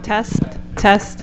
Test, test.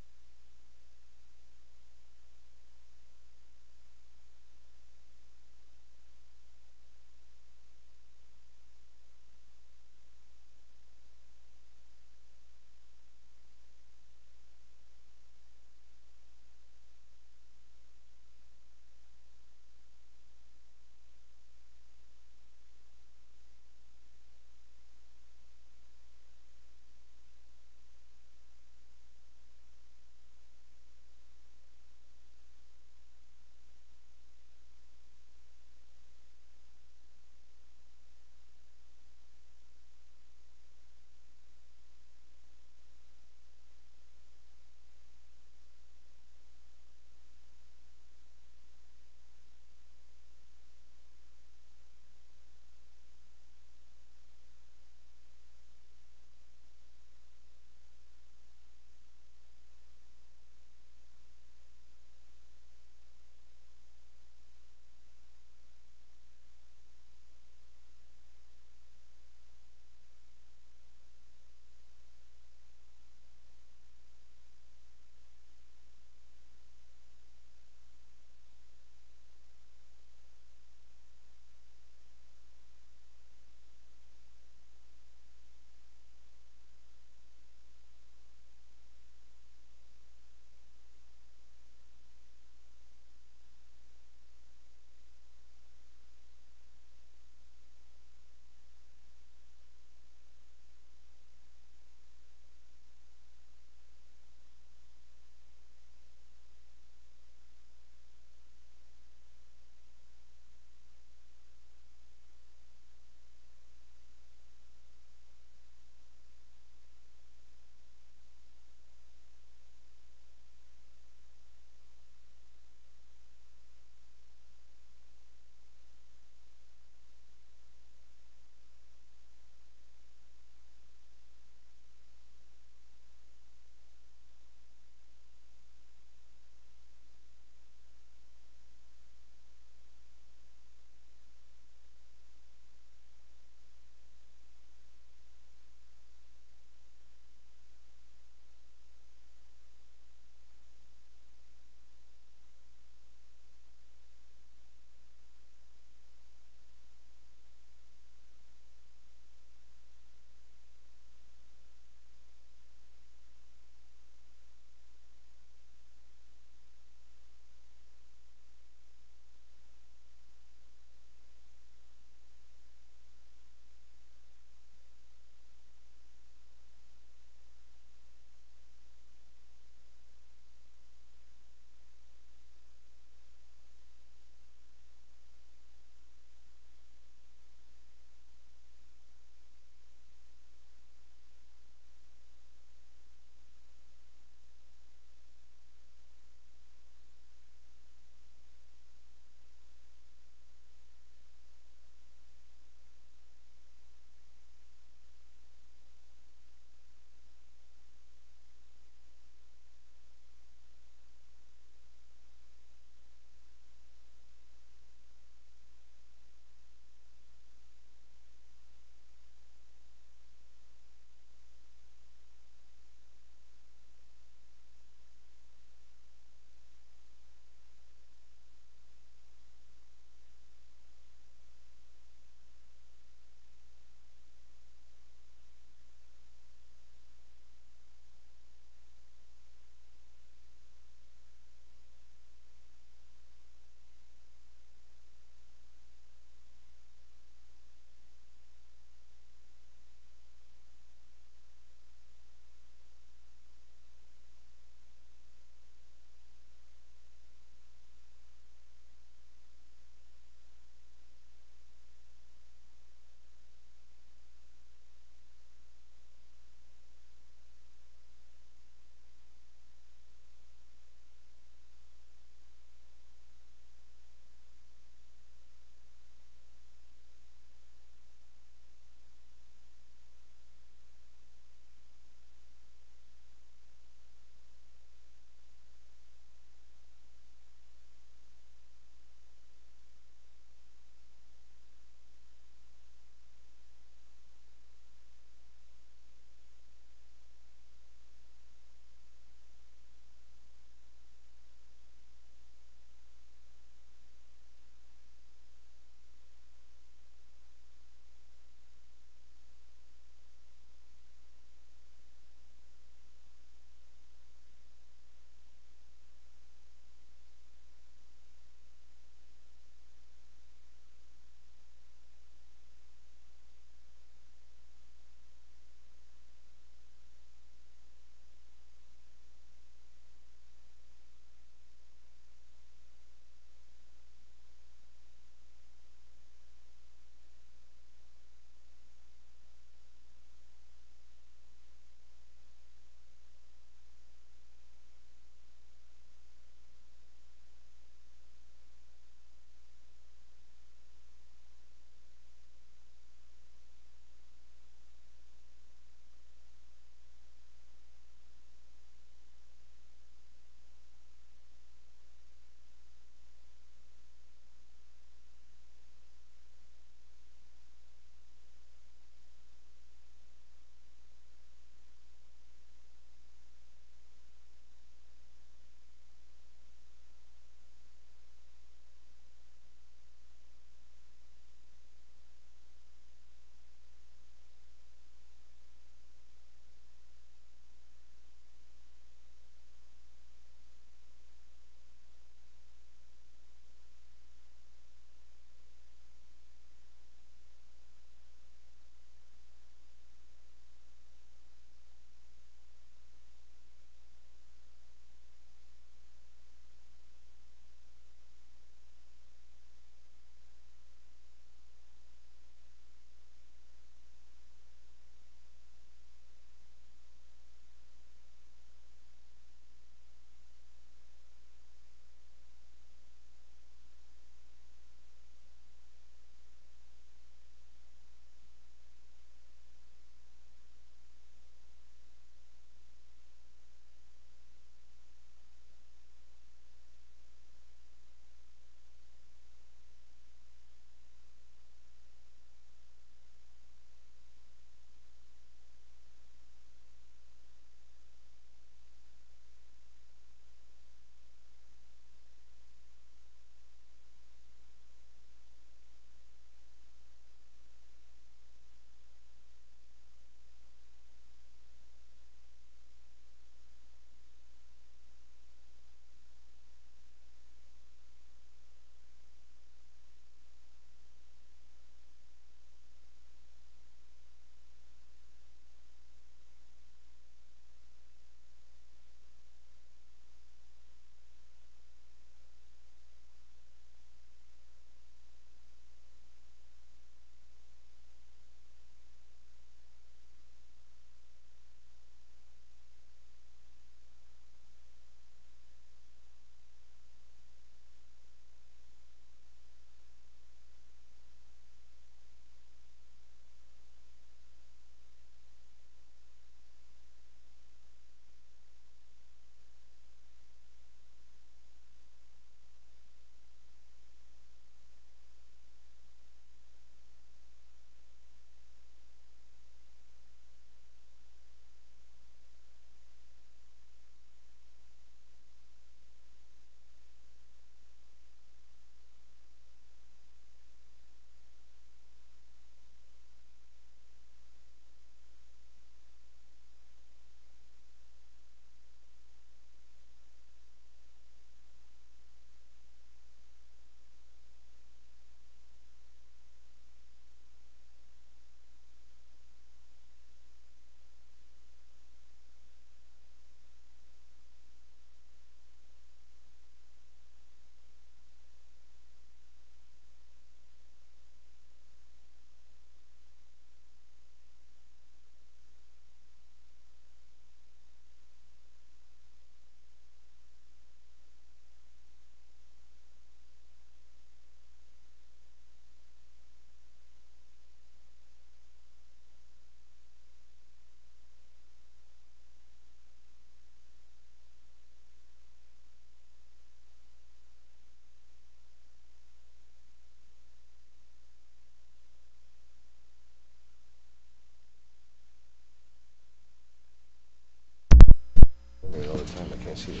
can't see it.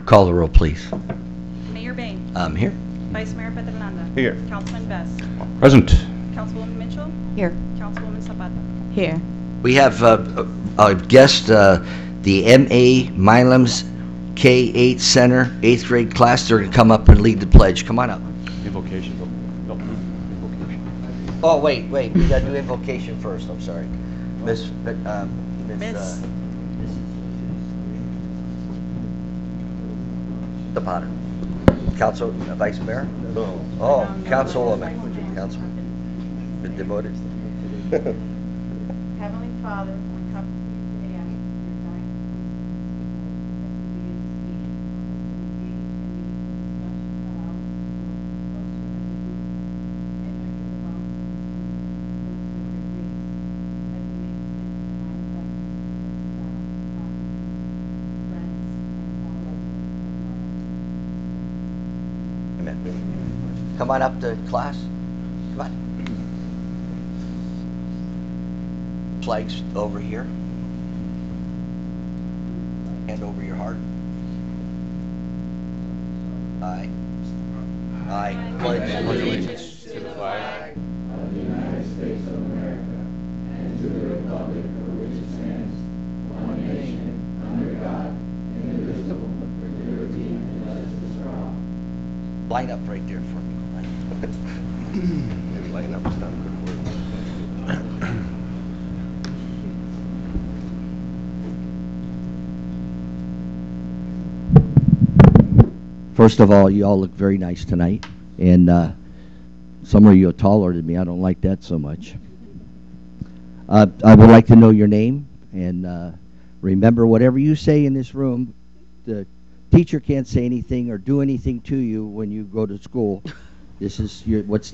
Call the roll, please. Mayor Bain. I'm here. Vice Mayor Petrolanda. Here. Councilman Best. Present. Councilwoman Mitchell. Here. Councilwoman Zapata. Here. We have a guest, the M.A. Milam's K-8 Center, 8th grade class. They're going to come up and lead the pledge. Come on up. Invocation. No, invocation. Oh, wait. We got to do invocation first. I'm sorry. Miss. The Potter. Council, Vice Mayor? No. Oh, Councilwoman. Councilman. Been demoted. Heavenly Father, we come to you today asking for your guidance Amen. Come on up to class. Come on. Flags over here. Hand over your heart. I pledge allegiance To the flag. line up right there for me. Line up is not a good word. First of all, you all look very nice tonight, and some of you are taller than me. I don't like that so much. I would like to know your name, and remember, whatever you say in this room, the teacher can't say anything or do anything to you when you go to school. This is what's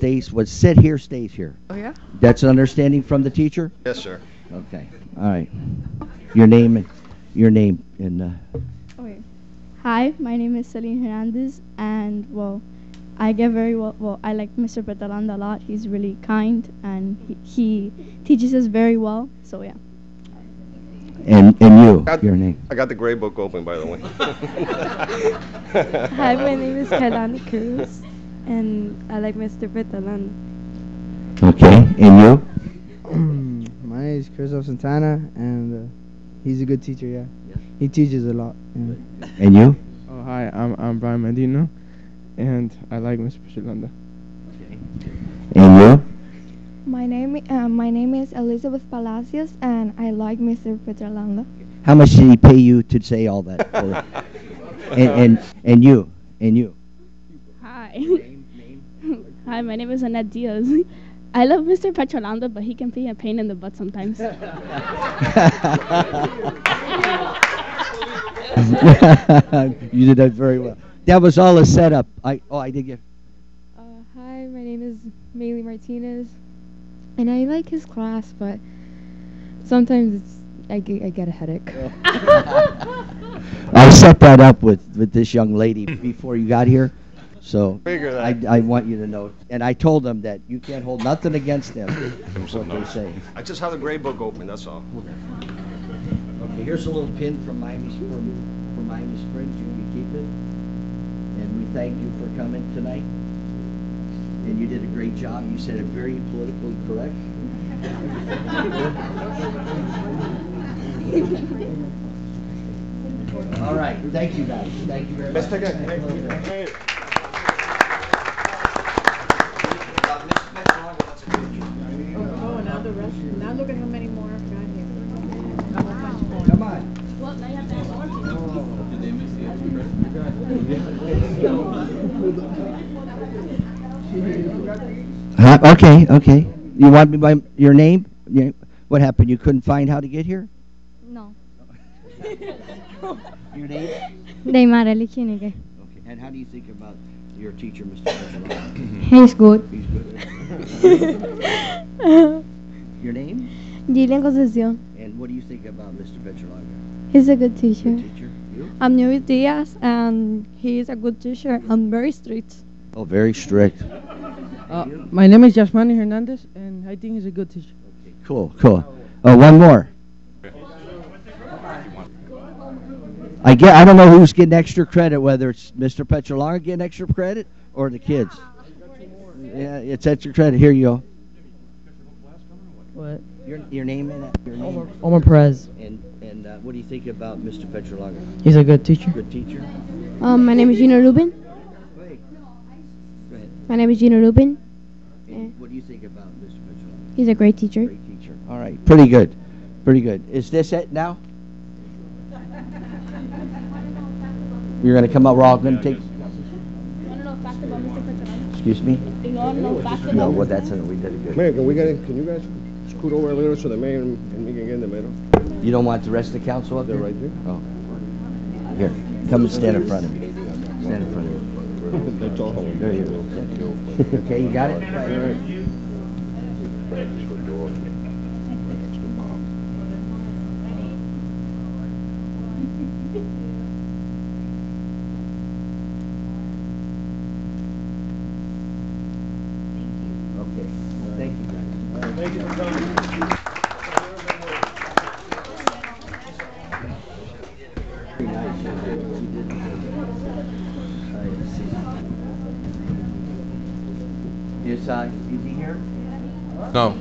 said here stays here. Oh, yeah? That's an understanding from the teacher? Yes, sir. Okay. All right. Your name, and Okay. Hi, my name is Celine Hernandez, and well, I get very well. I like Mr. Petalanda a lot. He's really kind, and he teaches us very well. So yeah. you, your name. I got the gray book open, by the way. Hi, my name is Kailani Cruz, and I like Mr. Petalanda. Okay. And you? My name is Christoph Santana, and he's a good teacher. Yeah, he teaches a lot. Yeah. And you? Oh, hi, I'm Brian Medina, and I like Mr. Petalanda. And you? My name is Elizabeth Palacios, and I like Mr. Petalanda. How much did he pay you to say all that? and you? Hi. Hi, my name is Annette Diaz. I love Mr. Petrolanda, but he can be a pain in the butt sometimes. You did that very well. That was all a setup. I did get. Hi, my name is Maylee Martinez, and I like his class, but sometimes I get a headache. I set that up with this young lady before you got here, so Figure that. I want you to know. And I told them that you can't hold nothing against them. That's what they say. I just have the gray book open, that's all. Okay, here's a little pin from Miami Springs. You can keep it. And we thank you for coming tonight. And you did a great job. You said it very politically correct. All right. Thank you, guys. Thank you very much. Let's take a... Oh, now the rest. Now look at how many more I've got here. Come on. Okay. You want me by your name? What happened? You couldn't find how to get here? No. Your name? Neymar Elichinike. Okay. And how do you think about your teacher, Mr. Petrolanda? He's good. He's good. Your name? Gillian Concepcion. And what do you think about Mr. Petrolanda? He's a good teacher. Good teacher. You? I'm Nuri Diaz, and he is a good teacher and very strict. Oh, very strict. My name is Yasmani Hernandez, and I think he's a good teacher. Cool, cool. One more. I don't know who's getting extra credit, whether it's Mr. Petrolanga getting extra credit or the kids. Yeah, it's extra credit. Here you go. What? Your name and your name. Omar Perez. And what do you think about Mr. Petrolanga? He's a good teacher. Good teacher. My name is Gina Rubin. Go ahead. My name is Gina Rubin. And what do you think about Mr. Petrolanga? He's a great teacher. Great teacher. All right. Pretty good. Pretty good. Is this it now? You're going to come up. We're all going to take. Excuse me? No, well, that's it. We did it good. Mayor, can you guys scoot over a little so the mayor and me can get in the middle? You don't want the rest of the council up They're there? right there. Oh. Here, come and stand in front of me. Stand in front of me. That's all. There you go. Okay, you got it? Okay, thank you guys. Thank you for coming. Very nice. Is he here? No.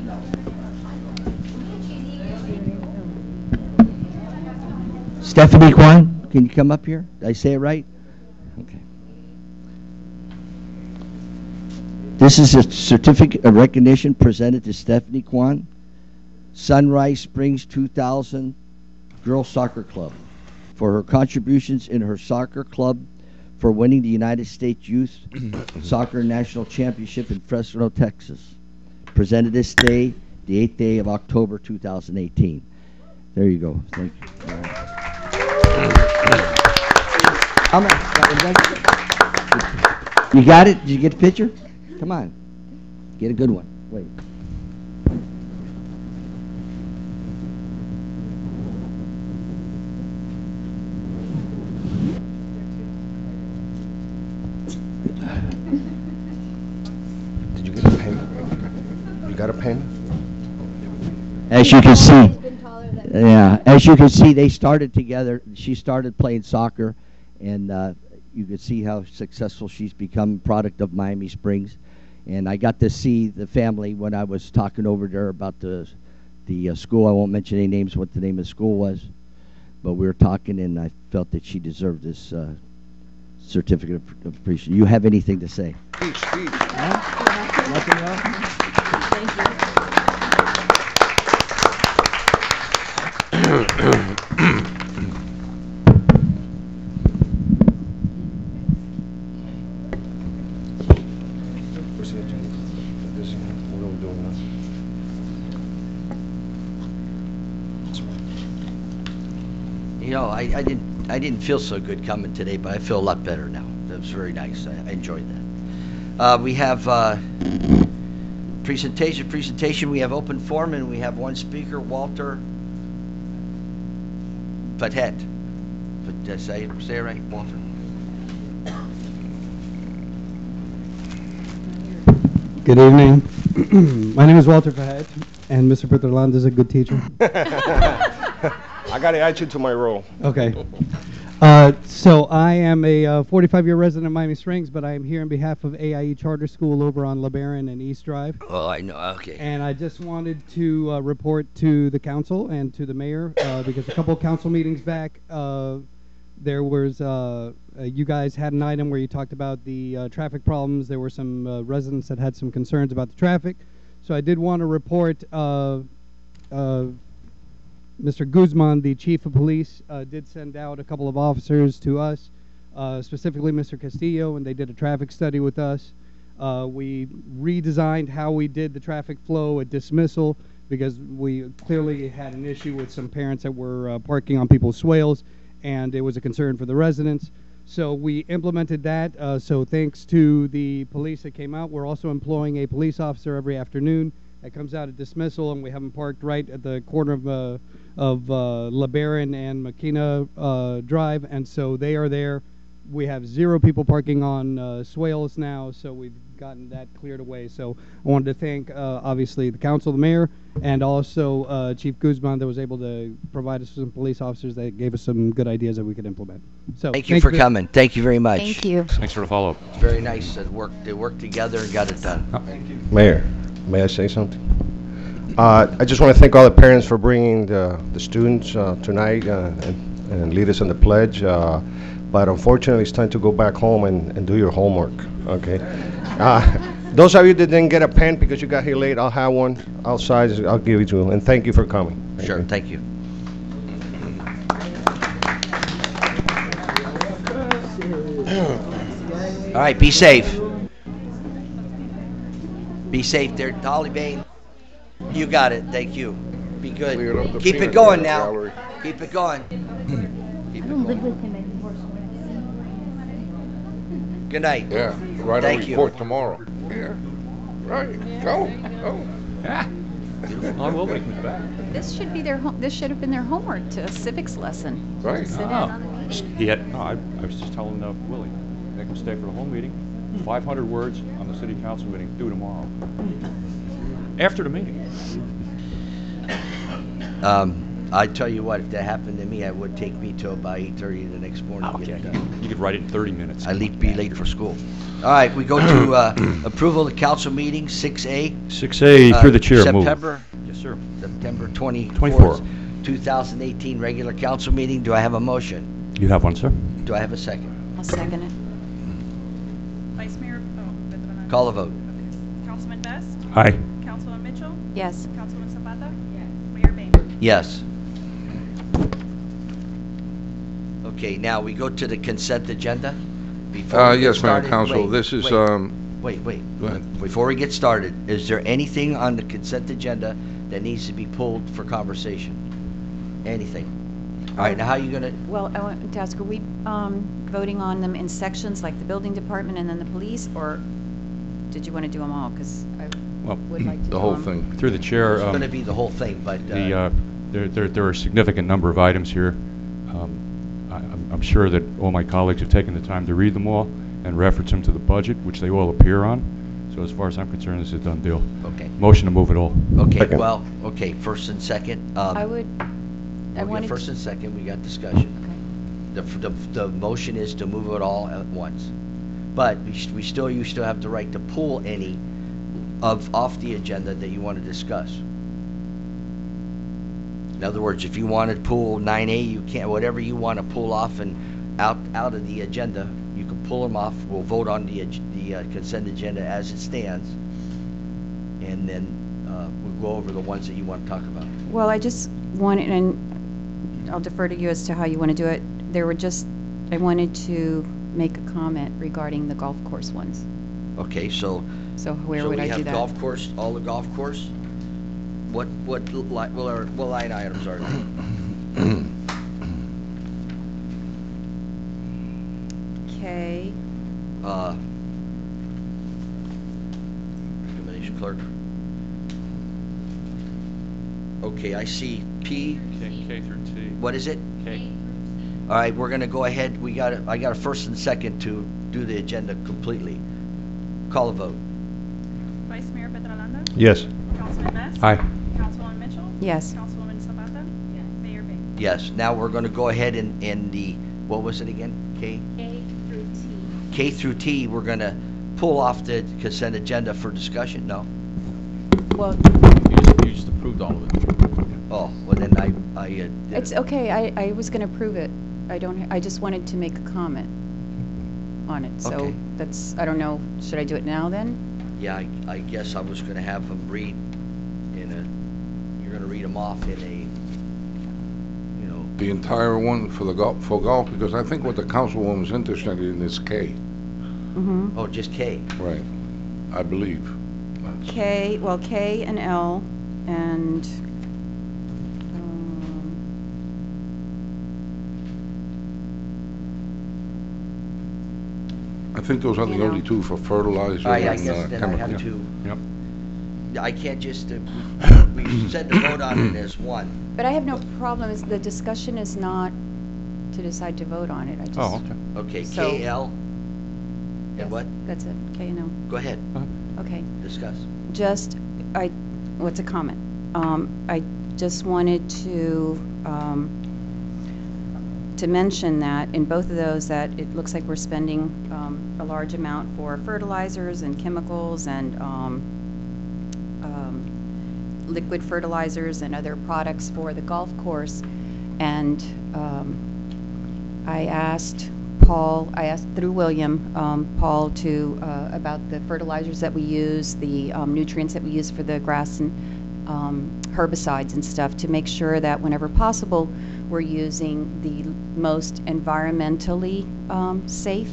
Stephanie Kwan, can you come up here? Did I say it right? Okay. This is a certificate of recognition presented to Stephanie Kwan, Sunrise Springs 2000 Girls Soccer Club, for her contributions in her soccer club for winning the United States Youth Soccer National Championship in Fresno, Texas. Presented this day, the 8th day of October 2018. There you go. Thank you. All right. You got it? Did you get the picture? Come on. Get a good one. Wait. Did you get a pen? You got a pen? As you can see, yeah, as you can see, they started together. She started playing soccer, and you can see how successful she's become, product of Miami Springs. And I got to see the family when I was talking over to her about the school. I won't mention any names, what the name of the school was, but we were talking, and I felt that she deserved this certificate of appreciation. You have anything to say? Speech. Nothing else? Thank you. You know, I didn't feel so good coming today, but I feel a lot better now. That was very nice. I enjoyed that. We have presentation. We have open forum, and we have one speaker, Walter Patet. Did I say it right, Walter? Good evening. My name is Walter Pahet, and Mr. Petrolanda is a good teacher. I got to add you to my role. Okay. So I am a 45-year resident of Miami Springs, but I am here on behalf of AIE Charter School over on LeBaron and East Drive. Oh, I know. Okay. And I just wanted to report to the council and to the mayor because a couple of council meetings back, there was you guys had an item where you talked about the traffic problems. There were some residents that had some concerns about the traffic. So I did want to report Mr. Guzman, the chief of police, did send out a couple of officers to us, specifically Mr. Castillo, and they did a traffic study with us. We redesigned how we did the traffic flow at dismissal because we clearly had an issue with some parents that were parking on people's swales, and it was a concern for the residents. So we implemented that. So thanks to the police that came out, we're also employing a police officer every afternoon that comes out at dismissal, and we have them parked right at the corner of LeBaron and McKenna Drive, and so they are there we have 0 people parking on swales now, so we've gotten that cleared away. So I wanted to thank, obviously, the council, the mayor, and also Chief Guzman that was able to provide us with some police officers that gave us some good ideas that we could implement. So Thank you for coming. Thank you very much. Thank you. Thanks for the follow-up. It's very nice. They worked together and got it done. Mayor, may I say something? I just want to thank all the parents for bringing the students tonight and lead us in the pledge. But unfortunately, it's time to go back home and do your homework, okay? Those of you that didn't get a pen because you got here late, I'll have one outside. I'll give it to you. And thank you for coming. Sure, thank you. All right, be safe. Be safe there, Holly Bain. You got it. Thank you. Be good. Keep it going now. Keep it going. I don't live with him anymore. Good night. Yeah, write a Thank you. report tomorrow. Yeah, right. Go. Yeah. I will when he comes back. This should be their this should have been their homework to a civics lesson. Right. Sit in on the meeting. I was just telling Willie, make him stay for the whole meeting. 500 words on the city council meeting, due tomorrow. After the meeting. I tell you what, if that happened to me, it would take me till about 8:30 the next morning to get it done. You could write it in 30 minutes. I'd be late for school. All right, we go to approval of the council meeting, 6A. 6A, through the chair, move. September. Yes, sir. September 24th, 24. 2018 regular council meeting. Do I have a motion? You have one, sir? Do I have a second? I'll second it. Vice Mayor, Veteran. Call a vote. Councilman Best? Aye. Councilman Mitchell? Yes. Councilman Zapata? Yes. Mayor Bain? Yes. Okay, now we go to the consent agenda. Before we get Yes, Mayor started- Council, wait, this is, wait. Go ahead. Before we get started, is there anything on the consent agenda that needs to be pulled for conversation? Anything? All right, now how are you gonna, Well, I want to ask, are we voting on them in sections, like the building department and then the police, or did you want to do them all? Because I Well, would like to the do whole them. thing. Through the chair, it's gonna be the whole thing, but, there are a significant number of items here. I'm sure that all my colleagues have taken the time to read them all and reference them to the budget, which they all appear on. So as far as I'm concerned, this is a done deal. okay. Motion to move it all. Okay, Second. well, okay, first and second. I wanted First to- and second, we got discussion. Okay. The motion is to move it all at once. But you still have the right to pull any off the agenda that you want to discuss. In other words, if you want to pull 9A, you can't, whatever you want to pull off and out of the agenda, you can pull them off. We'll vote on the consent agenda as it stands. And then we'll go over the ones that you want to talk about. Well, I just wanted, and I'll defer to you as to how you want to do it. I wanted to make a comment regarding the golf course ones. Okay, so Where would I do we have that? golf course, all the golf course? What line items are they? Okay. Recommendation clerk. Okay, I see P. K through T. What is it? K. All right, we're gonna go ahead. I got a first and second to do the agenda completely. Call a vote. Vice Mayor Petralanda? Yes. Councilman Best? Aye. Councilwoman Mitchell? Yes. Councilwoman Zapata? Yes. Mayor Bain? Yes. Now we're gonna go ahead and what was it again? K? A through T. K through T, we're gonna pull off the consent agenda for discussion? No? Well, You just approved all of it. Oh, well then I did it's it. okay. I was going to approve it. I just wanted to make a comment on it. So Okay. I don't know, should I do it now then? Yeah, I guess I was gonna have them read you're gonna read them off in a, The entire one for golf, because I think what the councilwoman's interested in is K. Mm-hmm. oh, just K. Right. I believe. That's- K and L and I think those are the only two for fertilizer All right, I and guess then I chemical. have to, Yep. I can't just, we said to vote on it as one. But I have no problem, the discussion is not to decide to vote on it. I just. Oh, okay. Okay, So- KL. Yes, And what? That's it, K&L. Go ahead. Okay. Discuss. Just, what's a comment? I just wanted to mention that in both of those that it looks like we're spending a large amount for fertilizers and chemicals and liquid fertilizers and other products for the golf course. And I asked through William, Paul about the fertilizers that we use, the nutrients that we use for the grass and herbicides and stuff, to make sure that whenever possible we're using the most environmentally safe.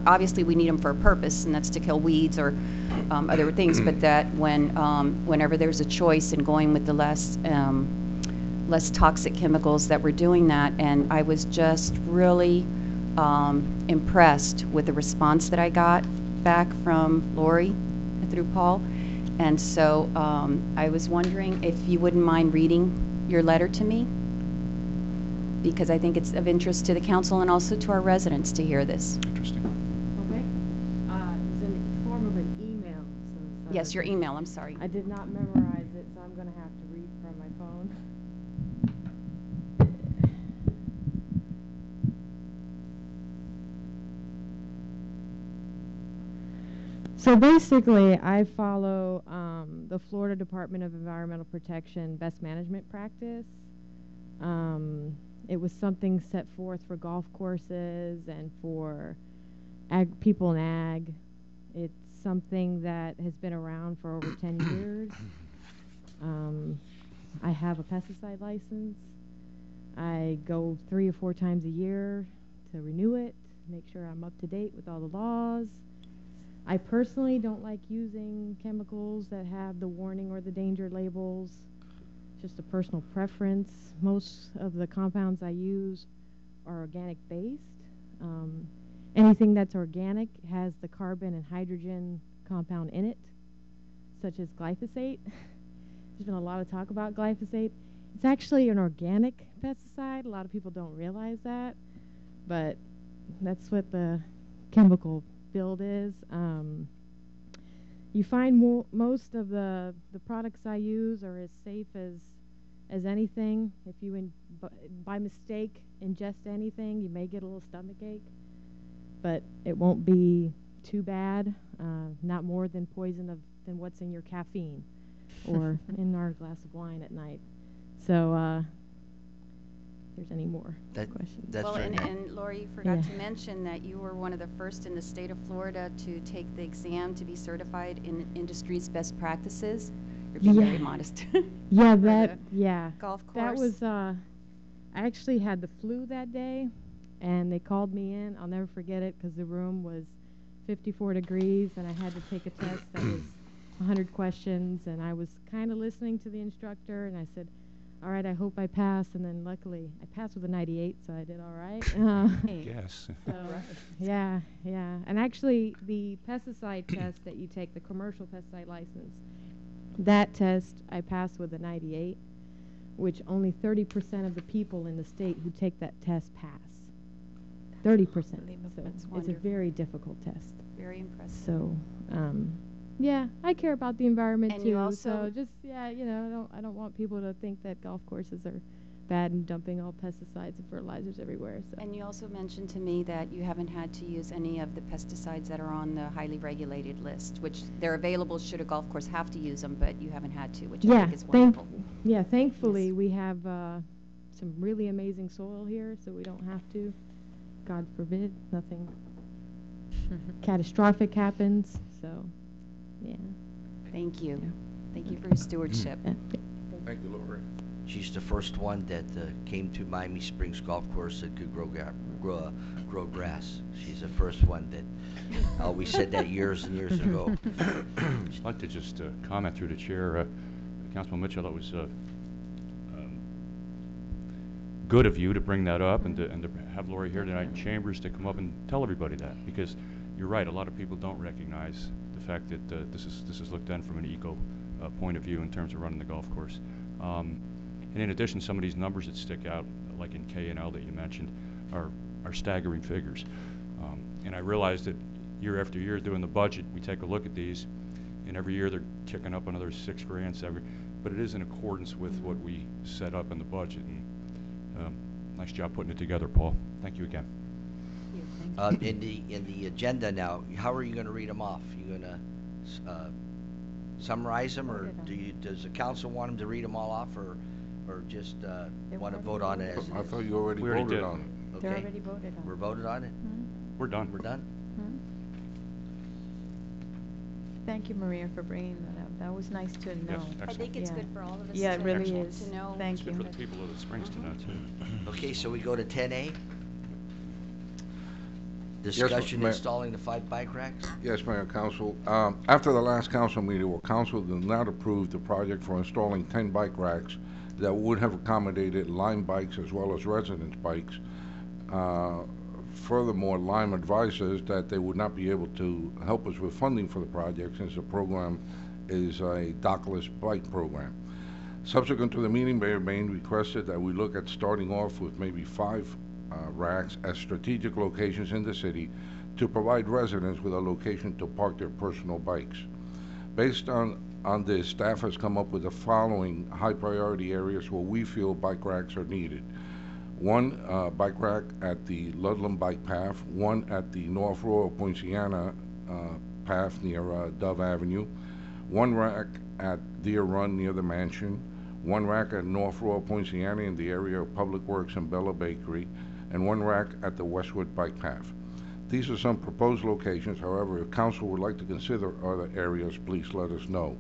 Obviously we need them for a purpose, and that's to kill weeds or other things, but that whenever there's a choice in going with the less toxic chemicals, that we're doing that. And I was just really impressed with the response that I got back from Lori through Paul. And so I was wondering if you wouldn't mind reading your letter to me, because I think it's of interest to the council and also to our residents to hear this. Interesting. Okay. It's in the form of an email. So Yes, your email, I'm sorry. I did not memorize it, so I'm going to have to read from my phone. So basically, I follow the Florida Department of Environmental Protection best management practice. It was something set forth for golf courses and for people in ag. It's something that has been around for over 10 years. I have a pesticide license. I go 3 or 4 times a year to renew it, make sure I'm up to date with all the laws. I personally don't like using chemicals that have the warning or the danger labels. Just a personal preference. Most of the compounds I use are organic based. Anything that's organic has the carbon and hydrogen compound in it, such as glyphosate. There's been a lot of talk about glyphosate. It's actually an organic pesticide. A lot of people don't realize that, but that's what the chemical build is. You find most of the products I use are as safe as anything. If you by mistake ingest anything, you may get a little stomach ache, but it won't be too bad. Not more than poison than what's in your caffeine or in our glass of wine at night. So if there's any more questions. That's well, very and Lori, you forgot to mention that you were one of the first in the state of Florida to take the exam to be certified in industry's best practices. You're being very modest. Yeah, golf course. That was, I actually had the flu that day, and they called me in. I'll never forget it because the room was 54 degrees, and I had to take a test that was 100 questions, and I was kind of listening to the instructor, and I said, all right, I hope I pass. And then luckily I passed with a 98, so I did all right. Yes. So, yeah. And actually the pesticide test that you take, the commercial pesticide license, that test I passed with a 98, which only 30% of the people in the state who take that test pass. 30%. So it's a very difficult test. Very impressive. So, yeah, I care about the environment And too. you also so just I don't want people to think that golf courses are bad and dumping all pesticides and fertilizers everywhere. So. And you also mentioned to me that you haven't had to use any of the pesticides that are on the highly regulated list, which they're available should a golf course have to use them, but you haven't had to, which I think is wonderful. Thankfully we have some really amazing soil here, so we don't have to. God forbid, nothing catastrophic happens. So, yeah. Thank you. Yeah. Thank you for your stewardship. Thank you, Lori. She's the first one that came to Miami Springs Golf Course that could grow grass. She's the first one that we said that years and years ago. I'd like to just comment through the chair. Councilman Mitchell, it was good of you to bring that up and to have Lori here tonight in Chambers to come up and tell everybody that, because you're right, a lot of people don't recognize the fact that this is looked at from an eco point of view in terms of running the golf course. And in addition, some of these numbers that stick out, like in K&L that you mentioned, are staggering figures. And I realize that year after year doing the budget, we take a look at these, and every year they're kicking up another $6,000, but it is in accordance with what we set up in the budget. And nice job putting it together, Paul. Thank you again. In the agenda now, how are you going to read them off? You going to summarize them, or does the council want them to read them all off, or just want to vote on it as? I thought you already voted on it. Okay. They're already voted on. We're voted on it. We're done. We're done. Thank you, Maria, for bringing that up. That was nice to know. excellent. I think it's good for all of us Yeah, it really to is. know. Thank Good you. for the people of the Springs to know, too. Okay, so we go to 10A. Yes, Discussion Mayor. installing the 5 bike racks. Yes, Mayor and Council. After the last council meeting, where council did not approve the project for installing 10 bike racks that would have accommodated Lime bikes as well as residence bikes. Furthermore, Lime advises that they would not be able to help us with funding for the project since the program is a dockless bike program. Subsequent to the meeting, Mayor Bain requested that we look at starting off with maybe 5 racks at strategic locations in the city to provide residents with a location to park their personal bikes. Based on this, staff has come up with the following high priority areas where we feel bike racks are needed. One bike rack at the Ludlam Bike Path, one at the North Royal Poinciana path near Dove Avenue, one rack at Deer Run near the mansion, one rack at North Royal Poinciana in the area of Public Works and Bella Bakery, and one rack at the Westwood Bike Path. These are some proposed locations. However, if council would like to consider other areas, please let us know.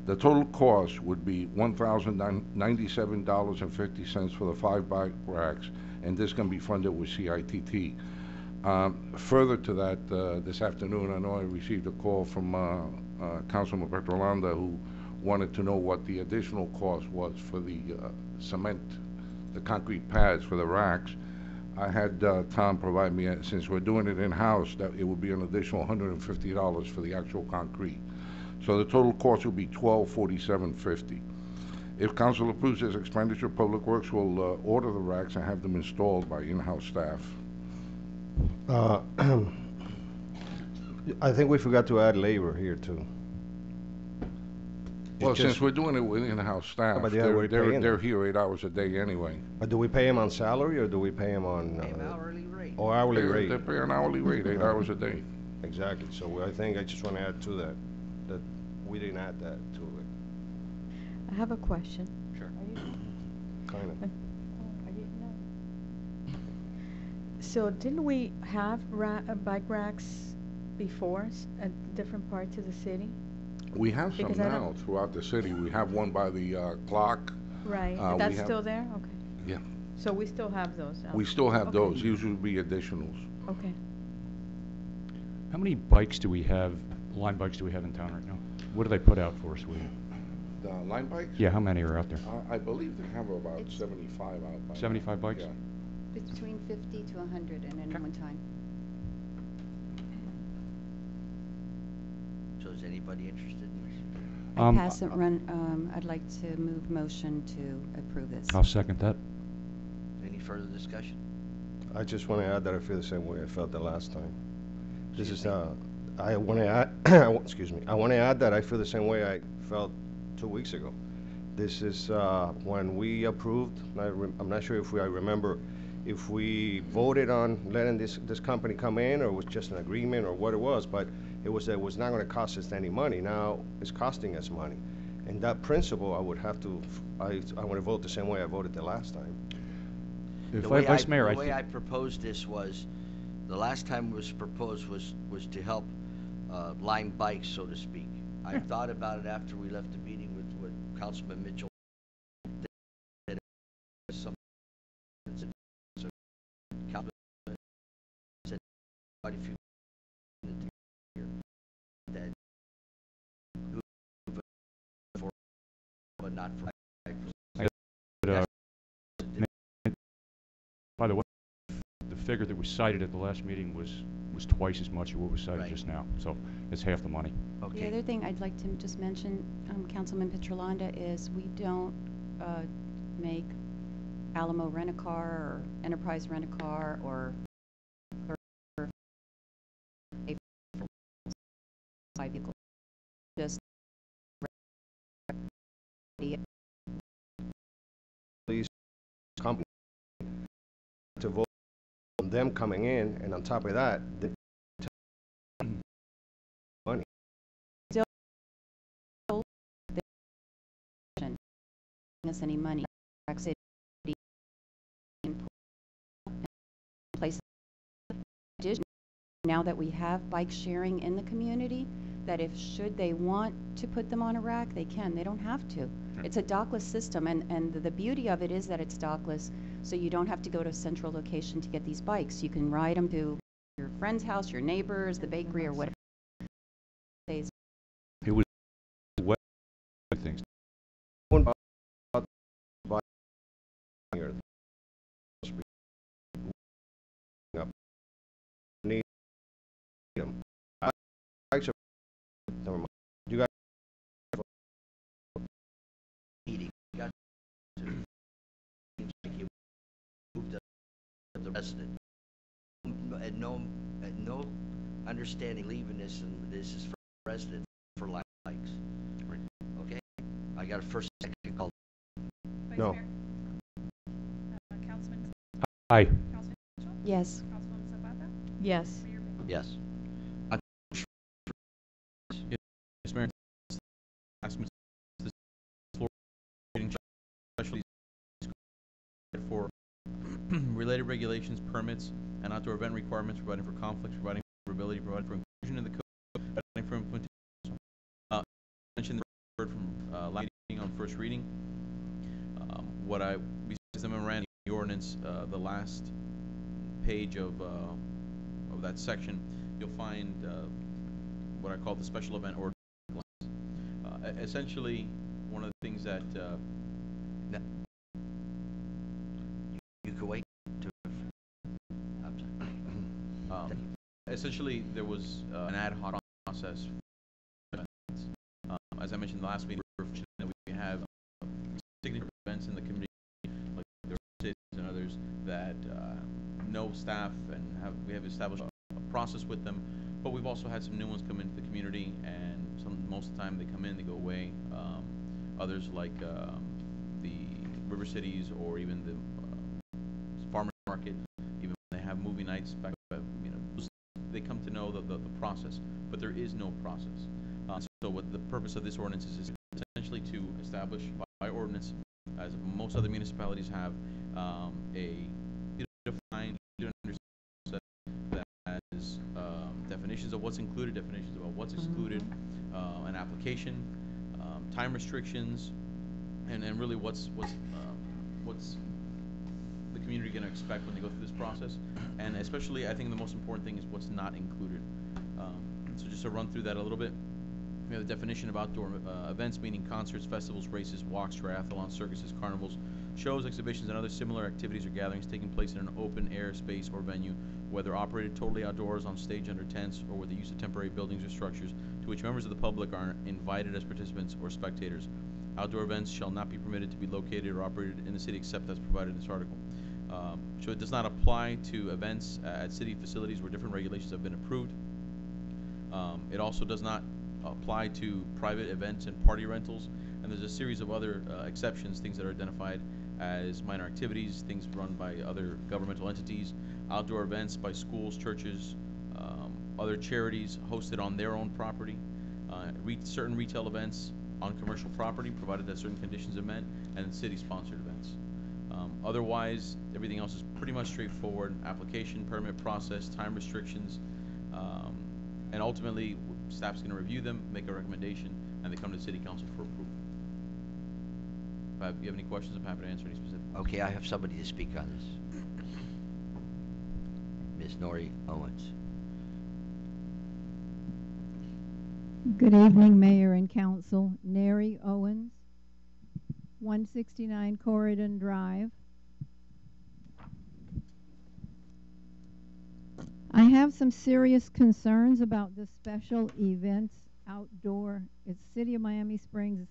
The total cost would be $1,097.50 for the 5 bike racks, and this can be funded with CITT. Further to that, this afternoon, I know I received a call from Councilman Petrolanda, who wanted to know what the additional cost was for the cement, the concrete pads for the racks. I had Tom provide me, since we're doing it in-house, that it would be an additional $150 for the actual concrete. So the total cost will be $1,247.50. If council approves this expenditure, Public Works will order the racks and have them installed by in-house staff. I think we forgot to add labor here, too. Well, It's since just- we're doing it with in-house staff, but they're already paying they're them. here 8 hours a day anyway. But do we pay them on salary, or do we pay them on? Hourly rate. Or hourly rate? They pay an hourly rate, 8 hours a day. Exactly, so I think I just want to add to that we didn't add that to it, I have a question. Sure. kind of. So didn't we have bike racks before at different parts of the city? We have some Because I now don't- throughout the city. We have one by the clock. Right, we that's have- still there? Okay. Yeah. So we still have those? We still have Okay. those, usually be additionals. Okay. How many bikes do we have, line bikes do we have in town right now? What do they put out for us, William? The line bikes? Yeah, how many are out there? I believe they have about 75 out by now. 75 bikes? Yeah. Between 50 to 100 at any one time. So is anybody interested in this? I pass it run, I'd like to move motion to approve this. I'll second that. Any further discussion? I just want to add that I feel the same way I felt the last time. This is, I want to add, excuse me, I want to add that I feel the same way I felt 2 weeks ago. This is when we approved, I'm not sure if I remember if we voted on letting this company come in, or it was just an agreement, or what it was, but it was not going to cost us any money. Now it's costing us money. And that principle, I would have to, I want to vote the same way I voted the last time. If I, Vice Mayor, the I way think... I proposed this was, the last time it was proposed was to help line bikes, so to speak. I thought about it after we left the meeting with Councilman Mitchell. That some Councilman said quite a few that for, but not for. By the way, the figure that was cited at the last meeting was twice as much as what was cited just now, so it's half the money. The other thing I'd like to just mention, Councilman Petrolanda, is we don't make Alamo Rent-A-Car or Enterprise Rent-A-Car or a vehicle. Just Police company to vote on them coming in, and on top of that, the money. Still, us any money. City place. Now that we have bike sharing in the community, that if should they want to put them on a rack, they can. They don't have to. It's a dockless system, and the beauty of it is that it's dockless, so you don't have to go to a central location to get these bikes. You can ride them to your friend's house, your neighbors, the bakery, or whatever. It was what things. You guys got to seems like you moved the resident. At no understanding leaving this, and this is for resident for likes. Right. Okay. I got a first second call. No. Councilman. Aye. Councilman Mitchell? Yes. Councilwoman Zapata? Yes. Mayor Bates? Yes. Yes, Mayor. Ask Ms. this floor meeting especially for related regulations, permits, and outdoor event requirements, providing for conflicts, providing for ability, providing for inclusion in the code, providing for implementation. Mentioned the word from last meeting on first reading. Besides the memorandum, the ordinance, the last page of that section, you'll find what I call the special event ordinance. Essentially, one of the things that you could wait to. Essentially, there was an ad hoc process. As I mentioned last meeting, that we have signature events in the community, like the cities and others, that know staff and we have established a process with them. But we've also had some new ones come into the community, and most of the time they come in, they go away. Others like the River Cities or even the farmers market, even when they have movie nights back, they come to know the process, but there is no process. So what the purpose of this ordinance is essentially to establish by ordinance, as most other municipalities have, a defined set that has definitions of what's included, definitions about what's excluded, an application, time restrictions, and really what's the community going to expect when they go through this process. And especially, I think the most important thing is what's not included. So just to run through that a little bit, we have the definition of outdoor events, meaning concerts, festivals, races, walks, triathlons, circuses, carnivals, shows, exhibitions, and other similar activities or gatherings taking place in an open air space or venue, whether operated totally outdoors on stage under tents or with the use of temporary buildings or structures to which members of the public are invited as participants or spectators. Outdoor events shall not be permitted to be located or operated in the city except as provided in this article. So it does not apply to events at city facilities where different regulations have been approved. It also does not apply to private events and party rentals, and there's a series of other exceptions, things that are identified as minor activities, things run by other governmental entities, outdoor events by schools, churches, other charities hosted on their own property, certain retail events on commercial property, provided that certain conditions are met, and city-sponsored events. Otherwise, everything else is pretty much straightforward: application, permit process, time restrictions, and ultimately, staff's going to review them, make a recommendation, and they come to the city council for approval. If you have any questions, I'm happy to answer any specific. Okay, I have somebody to speak on this. Ms. Nori Owens. Good evening, Mayor and Council. Neri Owens, 169 Corridon Drive. I have some serious concerns about the special events it's City of Miami Springs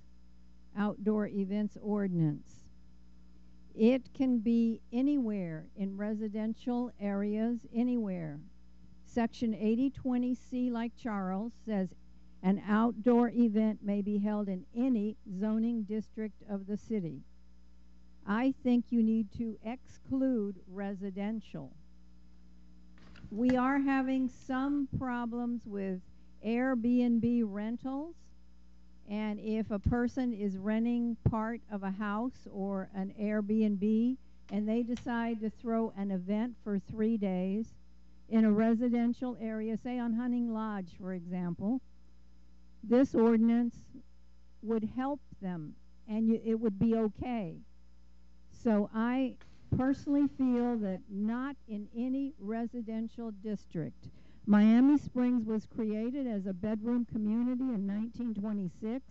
Outdoor Events Ordinance. It can be anywhere in residential areas, anywhere. Section 8020C, like Charles, says an outdoor event may be held in any zoning district of the city. I think you need to exclude residential. We are having some problems with Airbnb rentals, and if a person is renting part of a house or an Airbnb and they decide to throw an event for 3 days in a residential area, say on Hunting Lodge, for example, this ordinance would help them and it would be okay. So I personally feel that not in any residential district. Miami Springs was created as a bedroom community in 1926,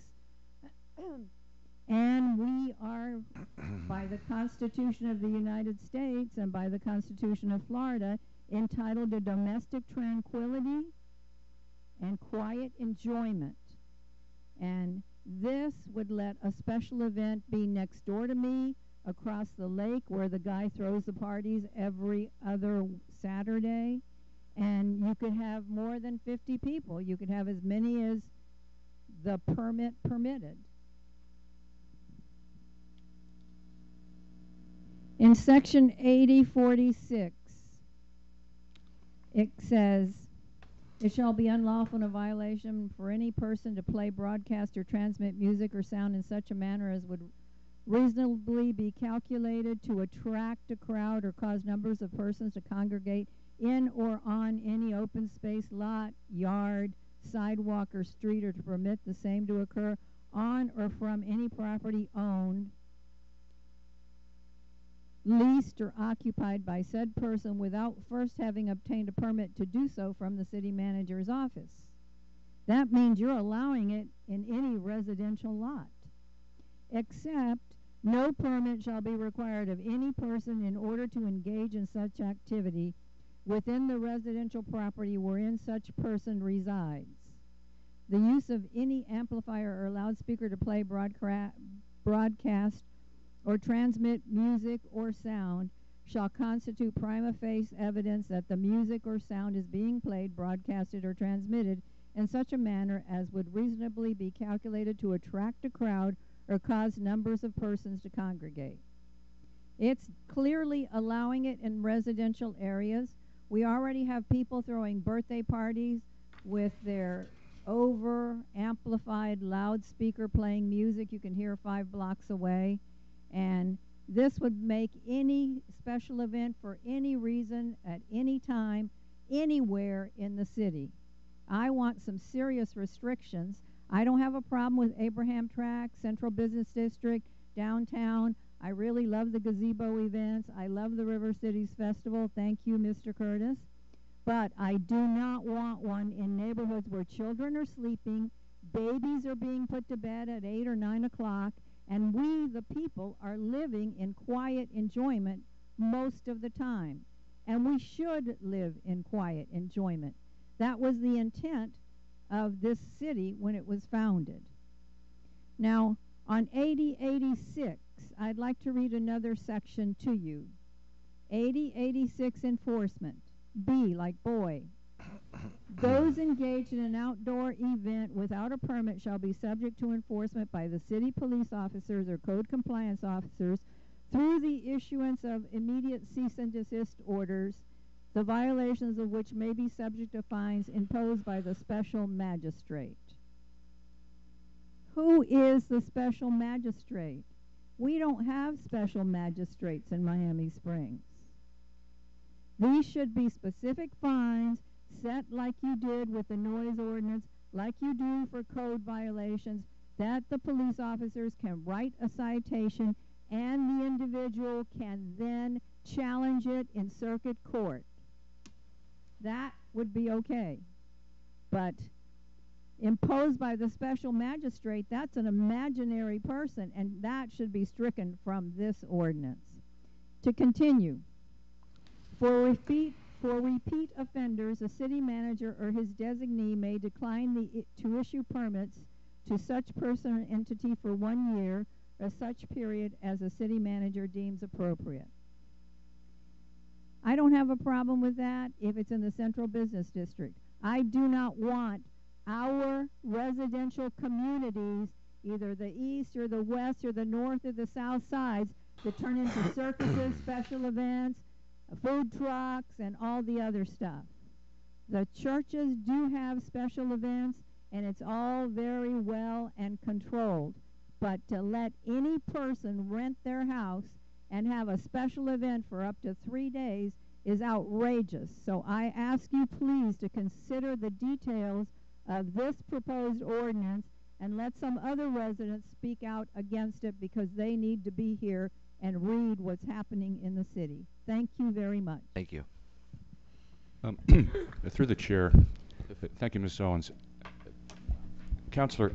and we are, by the Constitution of the United States and by the Constitution of Florida, entitled to domestic tranquility and quiet enjoyment. And this would let a special event be next door to me, across the lake where the guy throws the parties every other Saturday. And you could have more than 50 people. You could have as many as the permit permitted. In section 8046, it says, it shall be unlawful and a violation for any person to play, broadcast, or transmit music or sound in such a manner as would reasonably be calculated to attract a crowd or cause numbers of persons to congregate in or on any open space, lot, yard, sidewalk, or street, or to permit the same to occur on or from any property owned, leased, or occupied by said person without first having obtained a permit to do so from the city manager's office. That means you're allowing it in any residential lot, except no permit shall be required of any person in order to engage in such activity within the residential property wherein such person resides. The use of any amplifier or loudspeaker to play, broadcast, or transmit music or sound shall constitute prima facie evidence that the music or sound is being played, broadcasted, or transmitted in such a manner as would reasonably be calculated to attract a crowd or cause numbers of persons to congregate. It's clearly allowing it in residential areas. We already have people throwing birthday parties with their over-amplified loudspeaker playing music you can hear 5 blocks away. And this would make any special event for any reason, at any time, anywhere in the city. I want some serious restrictions. I don't have a problem with Abraham Track, Central Business District, downtown. I really love the gazebo events. I love the River Cities Festival. Thank you, Mr. Curtis. But I do not want one in neighborhoods where children are sleeping, babies are being put to bed at 8 or 9 o'clock, and we, the people, are living in quiet enjoyment most of the time. And we should live in quiet enjoyment. That was the intent of this city when it was founded. Now, on 8086, I'd like to read another section to you. 8086 enforcement. B, like boy. Those engaged in an outdoor event without a permit shall be subject to enforcement by the city police officers or code compliance officers through the issuance of immediate cease and desist orders, the violations of which may be subject to fines imposed by the special magistrate. Who is the special magistrate? We don't have special magistrates in Miami Springs. These should be specific fines set like you did with the noise ordinance, like you do for code violations, that the police officers can write a citation and the individual can then challenge it in circuit court. That would be okay. But imposed by the special magistrate, that's an imaginary person, and that should be stricken from this ordinance. To continue, for repeat offenders, a city manager or his designee may decline to issue permits to such person or entity for 1 year or such period as the city manager deems appropriate. I don't have a problem with that if it's in the central business district. I do not want our residential communities, either the east or the west or the north or the south sides, to turn into circuses, special events, food trucks, and all the other stuff. The churches do have special events, and it's all very well and controlled. But to let any person rent their house and have a special event for up to 3 days is outrageous. So I ask you please to consider the details of this proposed ordinance and let some other residents speak out against it, because they need to be here and read what's happening in the city. Thank you very much. Thank you. Through the chair, thank you, Ms. Owens. Counselor,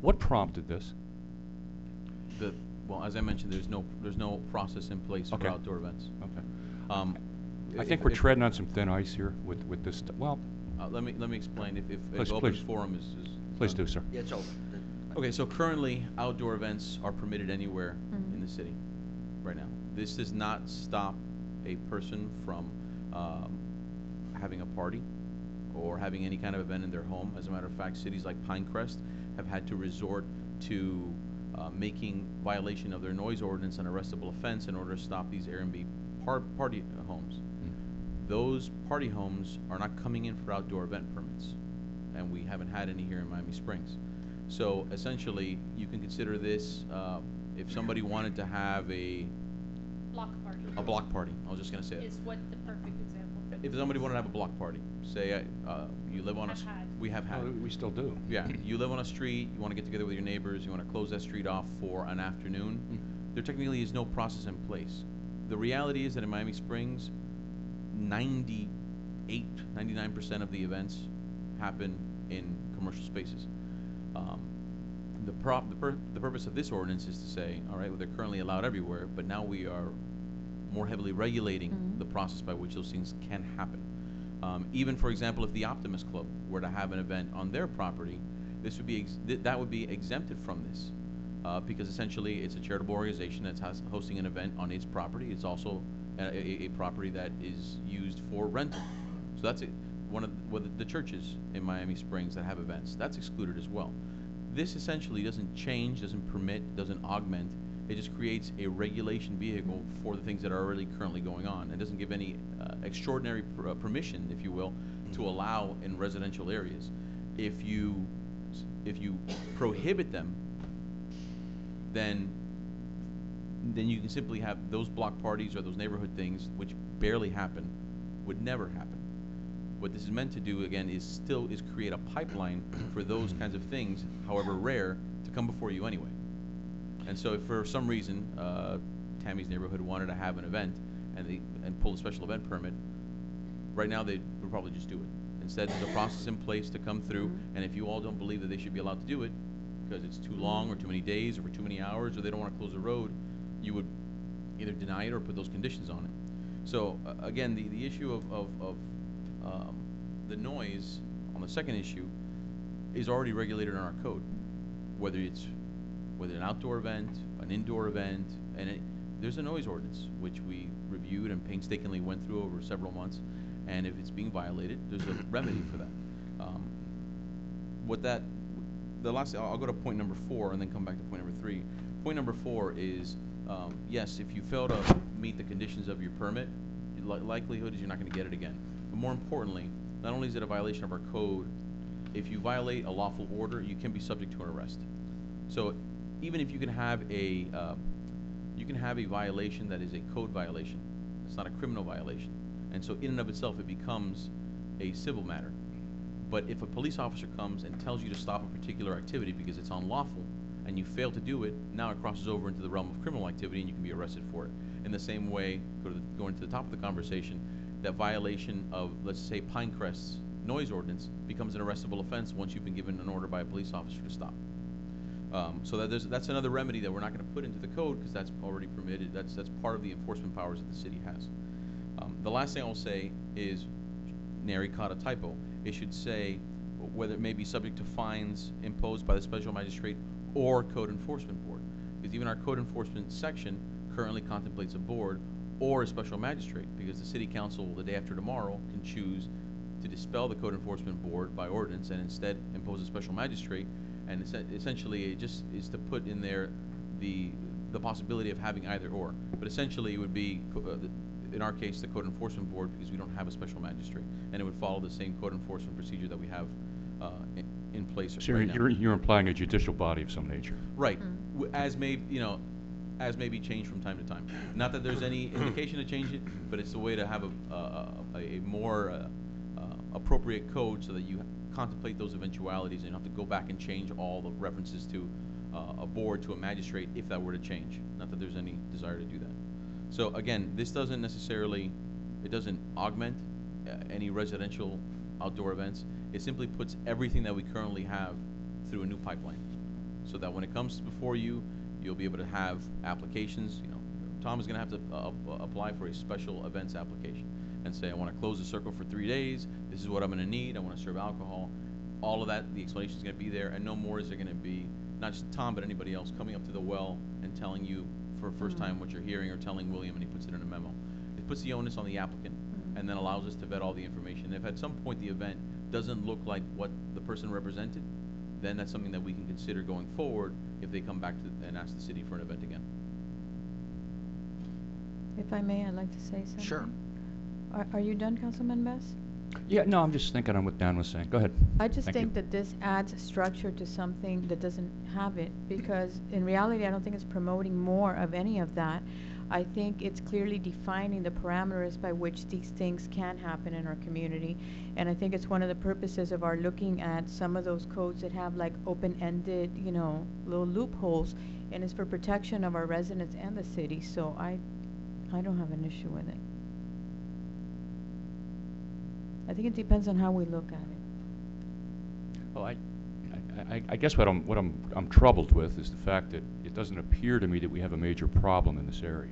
what prompted this? Well, as I mentioned, there's no process in place for outdoor events. Okay. I think we're treading on some thin ice here with this. Well, let me explain. If please, open please. forum is Please do, sir. Yeah, it's open. Okay, so currently outdoor events are permitted anywhere in the city right now. This does not stop a person from having a party or having any kind of event in their home. As a matter of fact, cities like Pinecrest have had to resort to making violation of their noise ordinance an arrestable offense in order to stop these Airbnb party homes. Those party homes are not coming in for outdoor event permits, and we haven't had any here in Miami Springs. So essentially, you can consider this, if somebody wanted to have a block party, I was just going to say it. Is what the perfect example. If somebody wanted to have a block party, say you live on we have had. Well, we still do. Yeah, you live on a street, you want to get together with your neighbors, you want to close that street off for an afternoon. There technically is no process in place. The reality is that in Miami Springs, 99% of the events happen in commercial spaces. The purpose of this ordinance is to say, all right, well, they're currently allowed everywhere, but now we are more heavily regulating the process by which those things can happen. Even, for example, if the Optimist Club were to have an event on their property, this would be that would be exempted from this, because essentially it's a charitable organization that's hosting an event on its property. It's also a property that is used for rental. So that's it. One of the churches in Miami Springs that have events, that's excluded as well. This essentially doesn't change, doesn't permit, doesn't augment. It just creates a regulation vehicle for the things that are already currently going on. It doesn't give any extraordinary permission, if you will, to allow in residential areas. If you prohibit them, then you can simply have those block parties or those neighborhood things, which barely happen, would never happen. What this is meant to do, again, is create a pipeline for those kinds of things, however rare, to come before you anyway. And so if for some reason Tammy's neighborhood wanted to have an event and pull a special event permit, right now they would probably just do it. Instead, there's a process in place to come through, and if you all don't believe that they should be allowed to do it because it's too long or too many days or for too many hours or they don't want to close the road, you would either deny it or put those conditions on it. So again, the issue of the noise on the second issue is already regulated in our code, whether it's an outdoor event, an indoor event, and there's a noise ordinance which we reviewed and painstakingly went through over several months, and if it's being violated, there's a remedy for that. The last, I'll go to point number 4 and then come back to point number 3. Point number 4 is, yes, if you fail to meet the conditions of your permit, the likelihood is you're not going to get it again. But more importantly, not only is it a violation of our code, if you violate a lawful order, you can be subject to an arrest. So even if you can have a violation that is a code violation, it's not a criminal violation, and so in and of itself it becomes a civil matter. But if a police officer comes and tells you to stop a particular activity because it's unlawful, and you fail to do it, now it crosses over into the realm of criminal activity and you can be arrested for it. In the same way, going to the top of the conversation, that violation of, let's say, Pinecrest's noise ordinance becomes an arrestable offense once you've been given an order by a police officer to stop. So that's another remedy that we're not going to put into the code because that's already permitted. That's part of the enforcement powers that the city has. The last thing I'll say is, Nary caught a typo. It should say whether it may be subject to fines imposed by the special magistrate or code enforcement board. Because even our code enforcement section currently contemplates a board or a special magistrate, because the city council, the day after tomorrow, can choose to dispel the code enforcement board by ordinance and instead impose a special magistrate. And essentially, it just is to put in there the possibility of having either or. But essentially, it would be, in our case, the code enforcement board, because we don't have a special magistrate, and it would follow the same code enforcement procedure that we have in place So right now. you're implying a judicial body of some nature. Right, as may be changed from time to time. Not that there's any indication to change it, but it's a way to have a more appropriate code so that you contemplate those eventualities and you don't have to go back and change all the references to a board to a magistrate if that were to change. Not that there's any desire to do that. So again, this doesn't necessarily, it doesn't augment any residential outdoor events. It simply puts everything that we currently have through a new pipeline. So that when it comes before you, you'll be able to have applications. Tom is going to have to apply for a special events application and say, I want to close the circle for 3 days. This is what I'm going to need. I want to serve alcohol. All of that, the explanation is going to be there, and no more is there going to be, not just Tom, but anybody else coming up to the well and telling you for the first time what you're hearing, or telling William, and he puts it in a memo. It puts the onus on the applicant and then allows us to vet all the information. If at some point the event doesn't look like what the person represented, then that's something that we can consider going forward if they come back and ask the city for an event again. If I may, I'd like to say something. Sure. Are you done, Councilman Bess? Yeah, no, I'm just thinking on what Dan was saying. Go ahead. I just Thank think you. that this adds structure to something that doesn't have it, because in reality, I don't think it's promoting more of any of that. I think it's clearly defining the parameters by which these things can happen in our community. And I think it's one of the purposes of our looking at some of those codes that have like open-ended, little loopholes, and it's for protection of our residents and the city. So I don't have an issue with it. I think it depends on how we look at it. Well, I guess what I'm troubled with is the fact that it doesn't appear to me that we have a major problem in this area.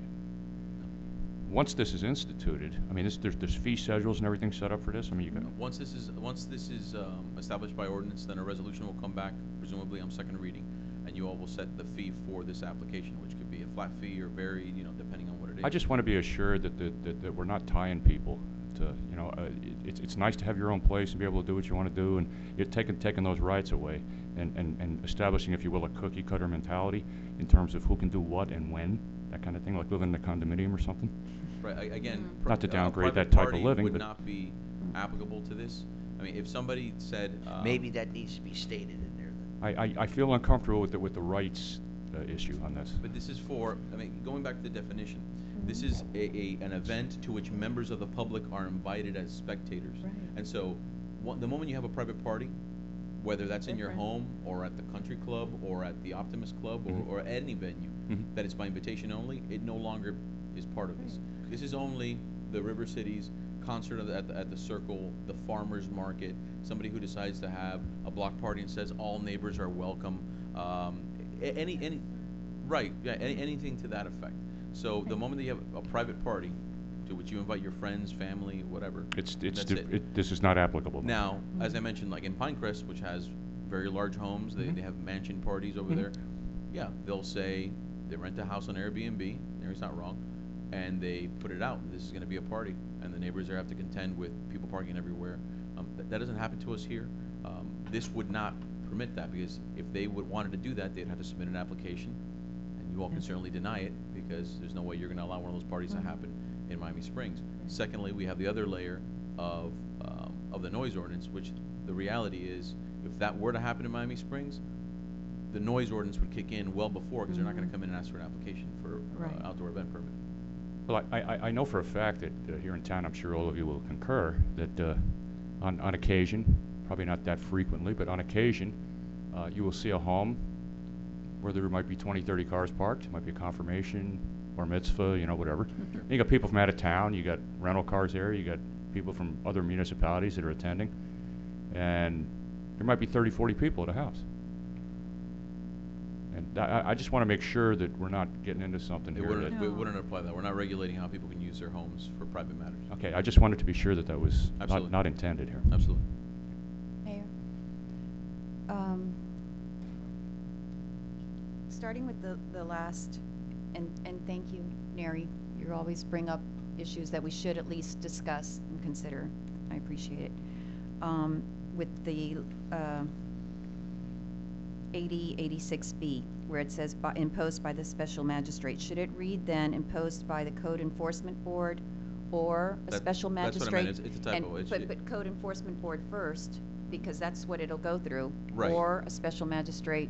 Once this is instituted, I mean, there's fee schedules and everything set up for this. I mean, you can. Once this is established by ordinance, then a resolution will come back, presumably on second reading, and you all will set the fee for this application, which could be a flat fee or varied, depending on what it is. I just want to be assured that we're not tying people to, it's nice to have your own place and be able to do what you want to do, and you're taking those rights away and establishing, if you will, a cookie cutter mentality in terms of who can do what and when, that kind of thing, like living in a condominium or something. Right, again, Not to downgrade private that type of party living, would but not be applicable to this. I mean, if somebody said Maybe that needs to be stated in there. I feel uncomfortable with the rights issue on this. But this is for, going back to the definition, this is an event to which members of the public are invited as spectators. Right. And so, the moment you have a private party, whether that's in your Different. home or at the country club or at the Optimist Club or at any venue, that it's by invitation only, it no longer is part of this. This is only the River Cities concert at the Circle, the farmers market, somebody who decides to have a block party and says all neighbors are welcome, anything to that effect. So the moment that you have a private party to which you invite your friends, family, whatever, that's it. This is not applicable. Now, as I mentioned, like in Pinecrest, which has very large homes, they have mansion parties over there. Yeah, they'll say they rent a house on Airbnb. Mary's not wrong. And they put it out. This is going to be a party, and the neighbors there have to contend with people parking everywhere. That doesn't happen to us here. This would not permit that, because if they wanted to do that, they'd have to submit an application, and you all can certainly deny it, because there's no way you're going to allow one of those parties to happen in Miami Springs. Secondly, we have the other layer of the noise ordinance, which the reality is, if that were to happen in Miami Springs, the noise ordinance would kick in well before, because they're not going to come in and ask for an application for an outdoor event permit. Well, I know for a fact that here in town, I'm sure all of you will concur, that on occasion, probably not that frequently, but on occasion, you will see a home where there might be 20, 30 cars parked. It might be a confirmation or mitzvah, whatever. You got people from out of town. You got rental cars there. You got people from other municipalities that are attending. And there might be 30, 40 people at a house. And I just want to make sure that we're not getting into something here. We wouldn't apply that. We're not regulating how people can use their homes for private matters. Okay, I just wanted to be sure that was Absolutely. not intended here. Absolutely. Mayor? starting with the last, and thank you, Neri. You always bring up issues that we should at least discuss and consider. I appreciate it. With the 8086B, where it says imposed by the special magistrate, should it read then imposed by the code enforcement board or a special magistrate? That's what I meant. It's a typo. And put code enforcement board first, because that's what it'll go through. Right. Or a special magistrate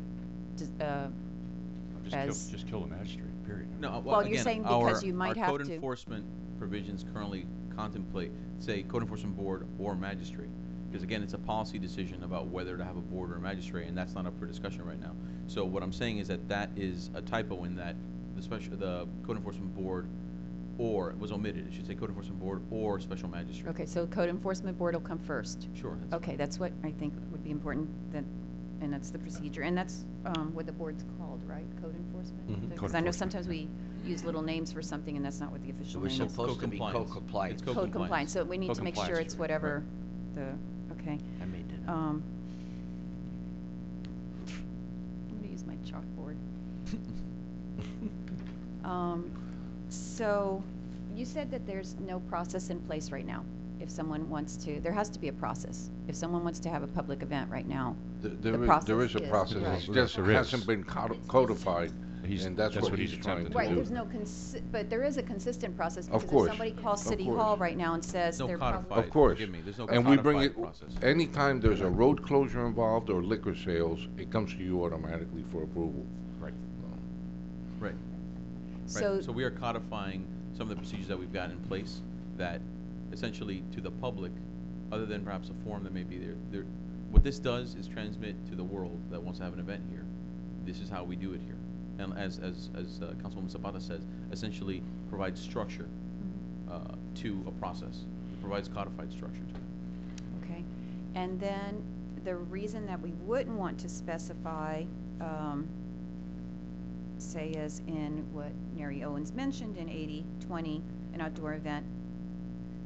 Just kill the magistrate, period. No, Well, again, you're saying because you might our have code to. enforcement provisions currently contemplate, say, code enforcement board or magistrate. Because again, it's a policy decision about whether to have a board or a magistrate, and that's not up for discussion right now. So what I'm saying is that is a typo in that the code enforcement board or was omitted. It should say code enforcement board or special magistrate. Okay, so code enforcement board will come first. Sure. Okay, that's what I think would be important, and that's the procedure. And that's what the board's called, right? Code enforcement? Mhm. Because Code I know enforcement. sometimes we use little names for something, and that's not what the official It was name is. supposed to be co-compliance. It's Code compliance, so we need to make sure Co-compliance, it's right. whatever the, okay. I made it. I'm gonna use my chalkboard. So, you said that there's no process in place right now. If someone wants to, there has to be a process. If someone wants to have a public event right now, There is a process, right. it just There is. hasn't been codified, and that's what he's trying to do. Right, there's no but there is a consistent process, Of because if course, somebody calls of City course. Hall right now and says No they're codified. probably. Of course. Forgive me, there's no And we bring it, codified process. anytime there's a road closure involved or liquor sales, it comes to you automatically for approval. Right. Right. So- Right. So we are codifying some of the procedures that we've got in place that essentially to the public, other than perhaps a forum that may be there, what this does is transmit to the world that wants to have an event here. This is how we do it here. And as Councilwoman Zapata says, essentially provides structure to a process. It provides codified structure to it. Okay, and then the reason that we wouldn't want to specify, say as in what Neri Owens mentioned in 8020, an outdoor event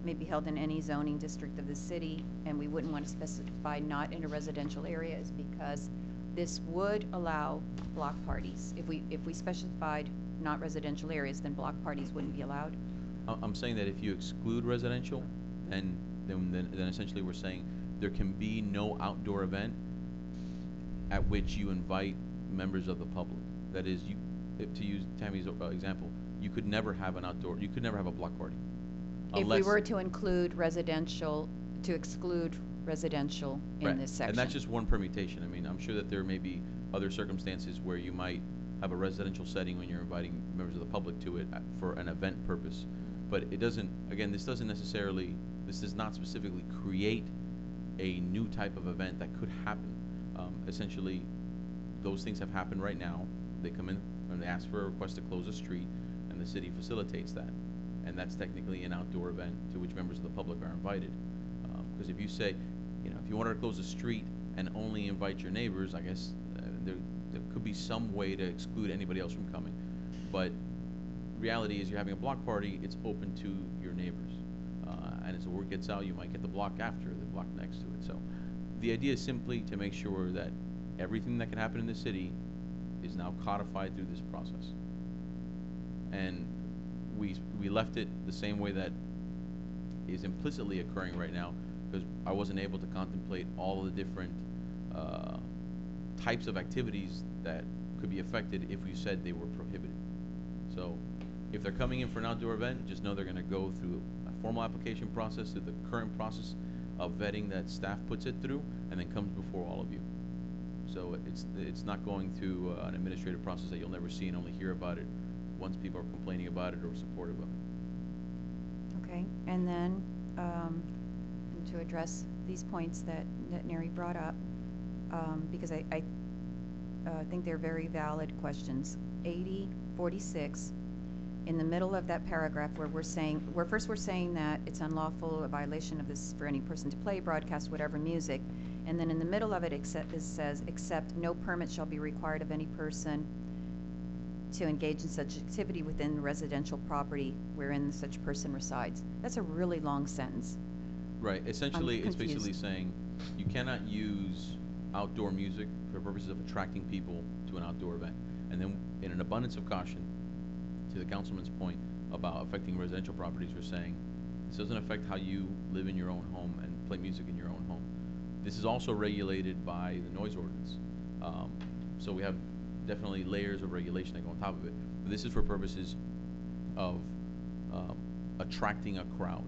may be held in any zoning district of the city, and we wouldn't want to specify not in a residential area, is because this would allow block parties. If we specified not residential areas, then block parties wouldn't be allowed. I'm saying that if you exclude residential, then essentially we're saying there can be no outdoor event at which you invite members of the public. That is, to use Tammy's example, you could never have a block party. If we were to include residential, to exclude residential in this section. And that's just one permutation. I mean, I'm sure that there may be other circumstances where you might have a residential setting when you're inviting members of the public to it for an event purpose. But it doesn't, again, this does not specifically create a new type of event that could happen. Essentially, those things have happened right now. They come in and they ask for a request to close a street, and the city facilitates that. And that's technically an outdoor event to which members of the public are invited. Because if you say, if you wanted to close a street and only invite your neighbors, I guess there could be some way to exclude anybody else from coming. But reality is you're having a block party, it's open to your neighbors. And as the word gets out, you might get the block after, the block next to it. So the idea is simply to make sure that everything that can happen in the city is now codified through this process. And we left it the same way that is implicitly occurring right now, because I wasn't able to contemplate all of the different types of activities that could be affected if we said they were prohibited. So if they're coming in for an outdoor event, just know they're going to go through a formal application process, through the current process of vetting that staff puts it through, and then comes before all of you. So it's not going through an administrative process that you'll never see and only hear about it once people are complaining about it or supportive of it. Okay, and then to address these points that Neri brought up, because I think they're very valid questions. 8046, in the middle of that paragraph where we're saying that it's unlawful, a violation of this for any person to play, broadcast, whatever music, and then in the middle of it it says, except no permit shall be required of any person to engage in such activity within residential property wherein such person resides. That's a really long sentence. Right. Essentially, it's confused. basically saying you cannot use outdoor music for purposes of attracting people to an outdoor event. And then, in an abundance of caution, to the councilman's point about affecting residential properties, we're saying this doesn't affect how you live in your own home and play music in your own home. This is also regulated by the noise ordinance. So we have definitely layers of regulation that go on top of it. But this is for purposes of attracting a crowd.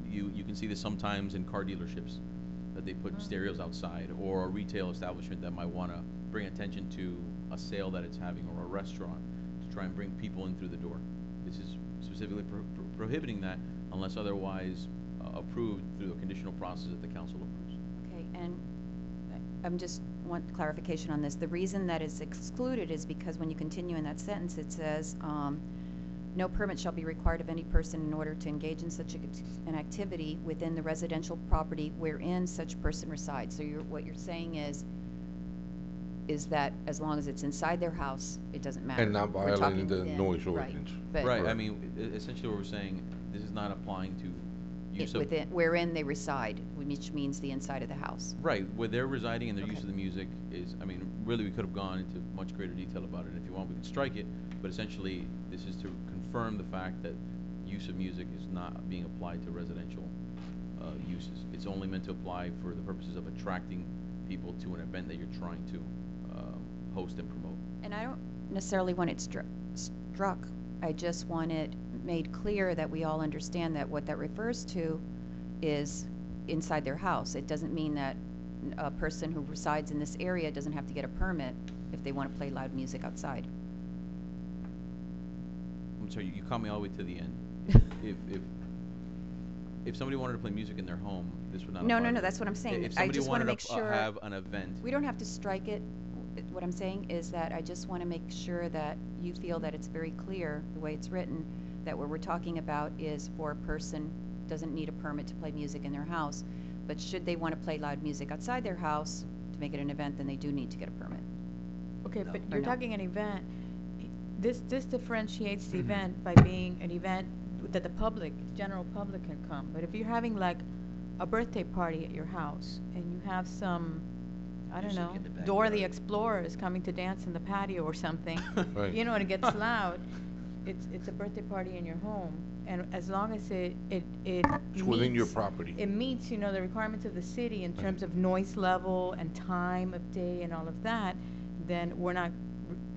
You can see this sometimes in car dealerships, that they put stereos outside, or a retail establishment that might want to bring attention to a sale that it's having, or a restaurant, to try and bring people in through the door. This is specifically prohibiting that unless otherwise approved through a conditional process that the council approves. Okay, and I'm just want clarification on this. The reason that is excluded is because when you continue in that sentence, it says, no permit shall be required of any person in order to engage in such an activity within the residential property wherein such person resides. So what you're saying is that as long as it's inside their house, it doesn't matter. And not We're talking violating the within, noise right, ordinance. but Right, I mean, essentially what we're saying, this is not applying to use of... within, wherein they reside, which means the inside of the house. Right, where they're residing and their use of the music is, I mean, really we could have gone into much greater detail about it. If you want, we can strike it, but essentially this is to confirm the fact that use of music is not being applied to residential uses. It's only meant to apply for the purposes of attracting people to an event that you're trying to host and promote. And I don't necessarily want it struck. I just want it made clear that we all understand that what that refers to is inside their house. It doesn't mean that a person who resides in this area doesn't have to get a permit if they want to play loud music outside. I'm sorry, you caught me all the way to the end. If somebody wanted to play music in their home, this would not apply. No, that's what I'm saying. If I somebody just want wanted to to make sure have an event... We don't have to strike it. What I'm saying is that I just want to make sure that you feel that it's very clear, the way it's written, that what we're talking about is for a person doesn't need a permit to play music in their house, but should they want to play loud music outside their house to make it an event, then they do need to get a permit. Okay, but Or you're no? talking an event. This differentiates the event by being an event that the public, general public can come. But if you're having like a birthday party at your house and you have some, I don't know, Dora the Explorer is coming to dance in the patio or something, Right. you know, and it gets loud, it's a birthday party in your home. And as long as it It's within your meets- property. It meets, you know, the requirements of the city in terms of noise level and time of day and all of that, then we're not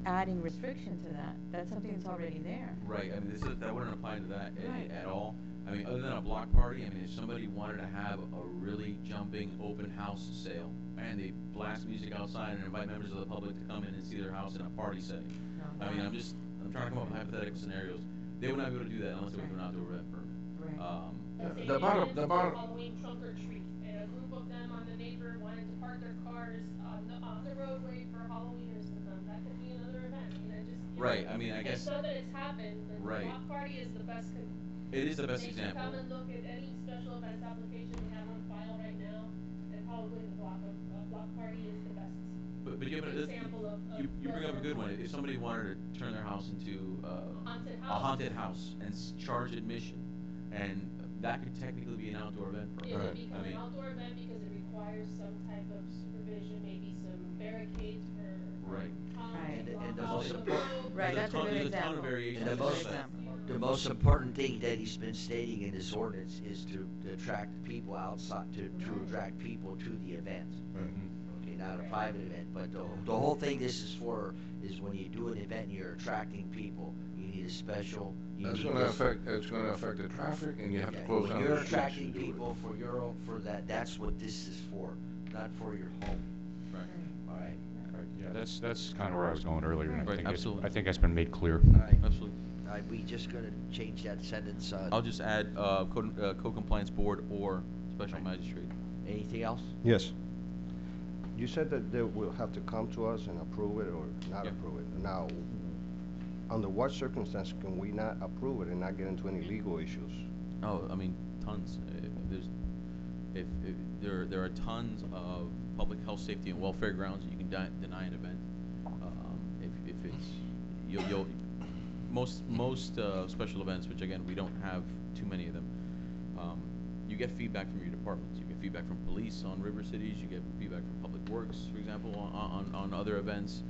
adding restriction to that. That's something that's already there. Right, I mean, that wouldn't apply to that Right. at all. I mean, other than a block party, I mean, if somebody wanted to have a really jumping open house sale, and they blast music outside and invite members of the public to come in and see their house in a party setting. I mean, I'm trying to come up with hypothetical scenarios. They would not be able to do that unless they were doing an outdoor event permit. The bottom, Halloween trunk or treat, and a group of them on the neighbor wanted to park their cars on the roadway for Halloweeners to come. That could be another event. You know, just Right, I mean, I guess- It's not that it's happened. The Right. block party is the best. It is the best They should example. come and look at any special events application we have on file right now, and probably the block party is the best. But you, example of you bring up a good one. If somebody wanted to turn their house into Haunted a house. haunted house and charge admission, and that could technically be an outdoor event permit. It would I become an mean, outdoor event because it requires some type of supervision, maybe some barricades for. Right. Right. And the block most off the important- road. Right, that's a good There's a ton example. of variations. And the most important thing that he's been stating in this ordinance is to attract people outside, to attract people to the event. Okay, not a private event, but the whole thing this is for is when you do an event and you're attracting people, you need a special. It's gonna affect the traffic, and you have to close When down you're the streets attracting to do it. people for your own, for that's what this is for, not for your home. Right. All right. Yeah, that's kind of where I was going earlier, and I Right, think absolutely. I think that's been made clear. All right. Absolutely. All right, we just gonna change that sentence. I'll just add code compliance board or special magistrate. Anything else? Yes. You said that they will have to come to us and approve it or not Yeah. approve it. Now, under what circumstance can we not approve it and not get into any legal issues? Oh, I mean, tons. There are tons of public health, safety, and welfare grounds that you can deny an event. If it's most special events, which again we don't have too many of them, you get feedback from your departments. You get feedback from police on river cities. You get feedback from public works, for example, on other events.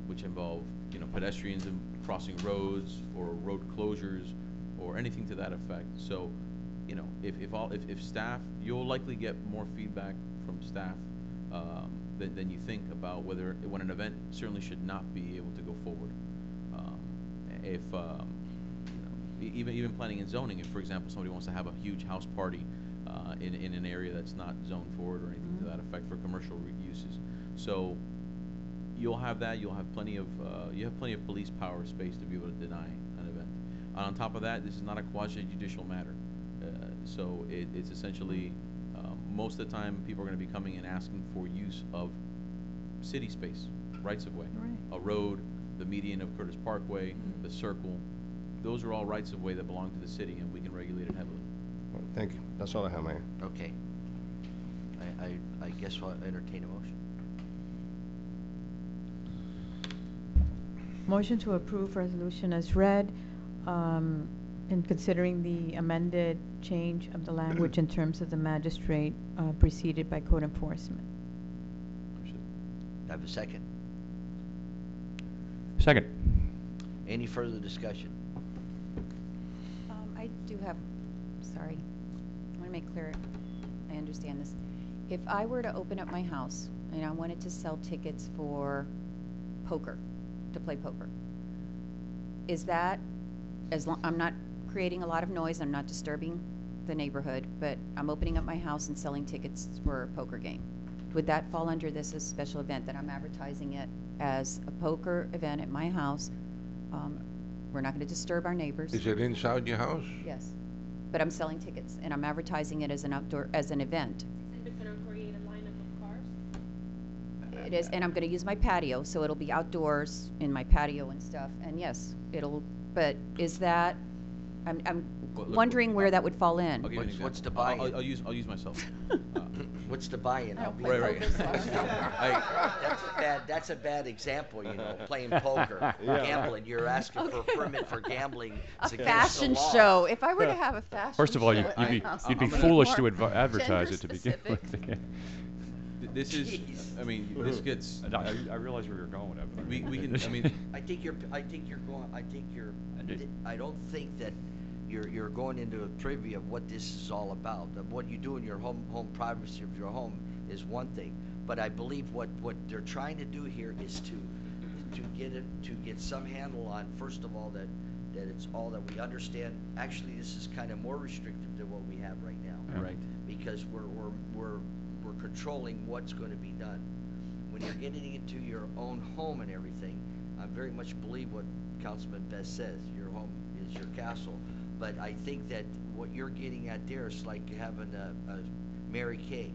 which involve, you know, pedestrians and crossing roads or road closures or anything to that effect. So, you know, if staff, you'll likely get more feedback from staff than you think about when an event certainly should not be able to go forward. If you know, even planning and zoning, if for example somebody wants to have a huge house party in an area that's not zoned for it or anything to that effect for commercial uses, so you'll have that. You'll have plenty of police power space to be able to deny an event. On top of that, this is not a quasi-judicial matter, so it's essentially most of the time people are going to be coming and asking for use of city space, rights of way, a road, the median of Curtis Parkway, the circle. Those are all rights of way that belong to the city, and we can regulate it heavily. Thank you. That's all I have, Mayor. Okay. I guess I'll entertain a motion. Motion to approve resolution as read, and considering the amended change of the language in terms of the magistrate preceded by code enforcement. Do I have a second? Second. Any further discussion? I do have, sorry, I want to make clear I understand this. If I were to open up my house and I wanted to sell tickets for poker, to play poker, is that, I'm not creating a lot of noise, I'm not disturbing the neighborhood, but I'm opening up my house and selling tickets for a poker game. Would that fall under this as a special event, that I'm advertising it as a poker event at my house? We're not going to disturb our neighbors. Is it inside your house? Yes, but I'm selling tickets and I'm advertising it as an event. And it's gonna create a lineup of cars? It is, and I'm going to use my patio, so it'll be outdoors in my patio and stuff. And yes, but is that, I'm wondering where that would fall in. I'll give you an example. What's the buy-in? I'll use myself. What's the buy-in? I don't play poker, so That's a bad example, you know, playing poker, gambling. You're asking for a permit for gambling. A fashion show. If I were to have a fashion First of all, show at my house, you'd be I'll make foolish more to advertise it to begin gender-specific. with. This is, I mean, this gets. I realize where you're going with that. We can, I mean. I don't think that you're going into a trivia of what this is all about. What you do in your home privacy of your home is one thing, but I believe what they're trying to do here is to get some handle on, first of all, that it's all that we understand. Actually, this is kind of more restrictive than what we have right now. Right. Because we're controlling what's going to be done. When you're getting into your own home and everything, I very much believe what Councilman Best says. Your home is your castle. But I think that what you're getting at there is like having a Mary Kay.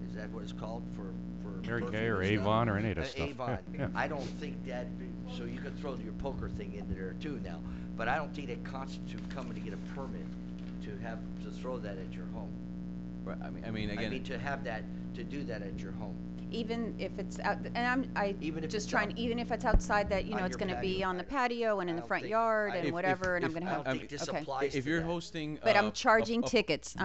Is that what it's called for Mary perfume Kay or and stuff? Avon or any of that stuff. Avon. Yeah. I don't think that. So you could throw your poker thing into there too now. But I don't think that constitutes coming to get a permit to throw that at your home. Right. I mean, again. To do that at your home. Even if it's out, and Even if just it's trying, out- even if it's outside that, you on know, it's your going to be patio. on the patio and in the don't front think- yard I- and if- whatever, and I'm if- going to I have. don't think this okay. applies If to you're that. hosting, But I'm charging tickets.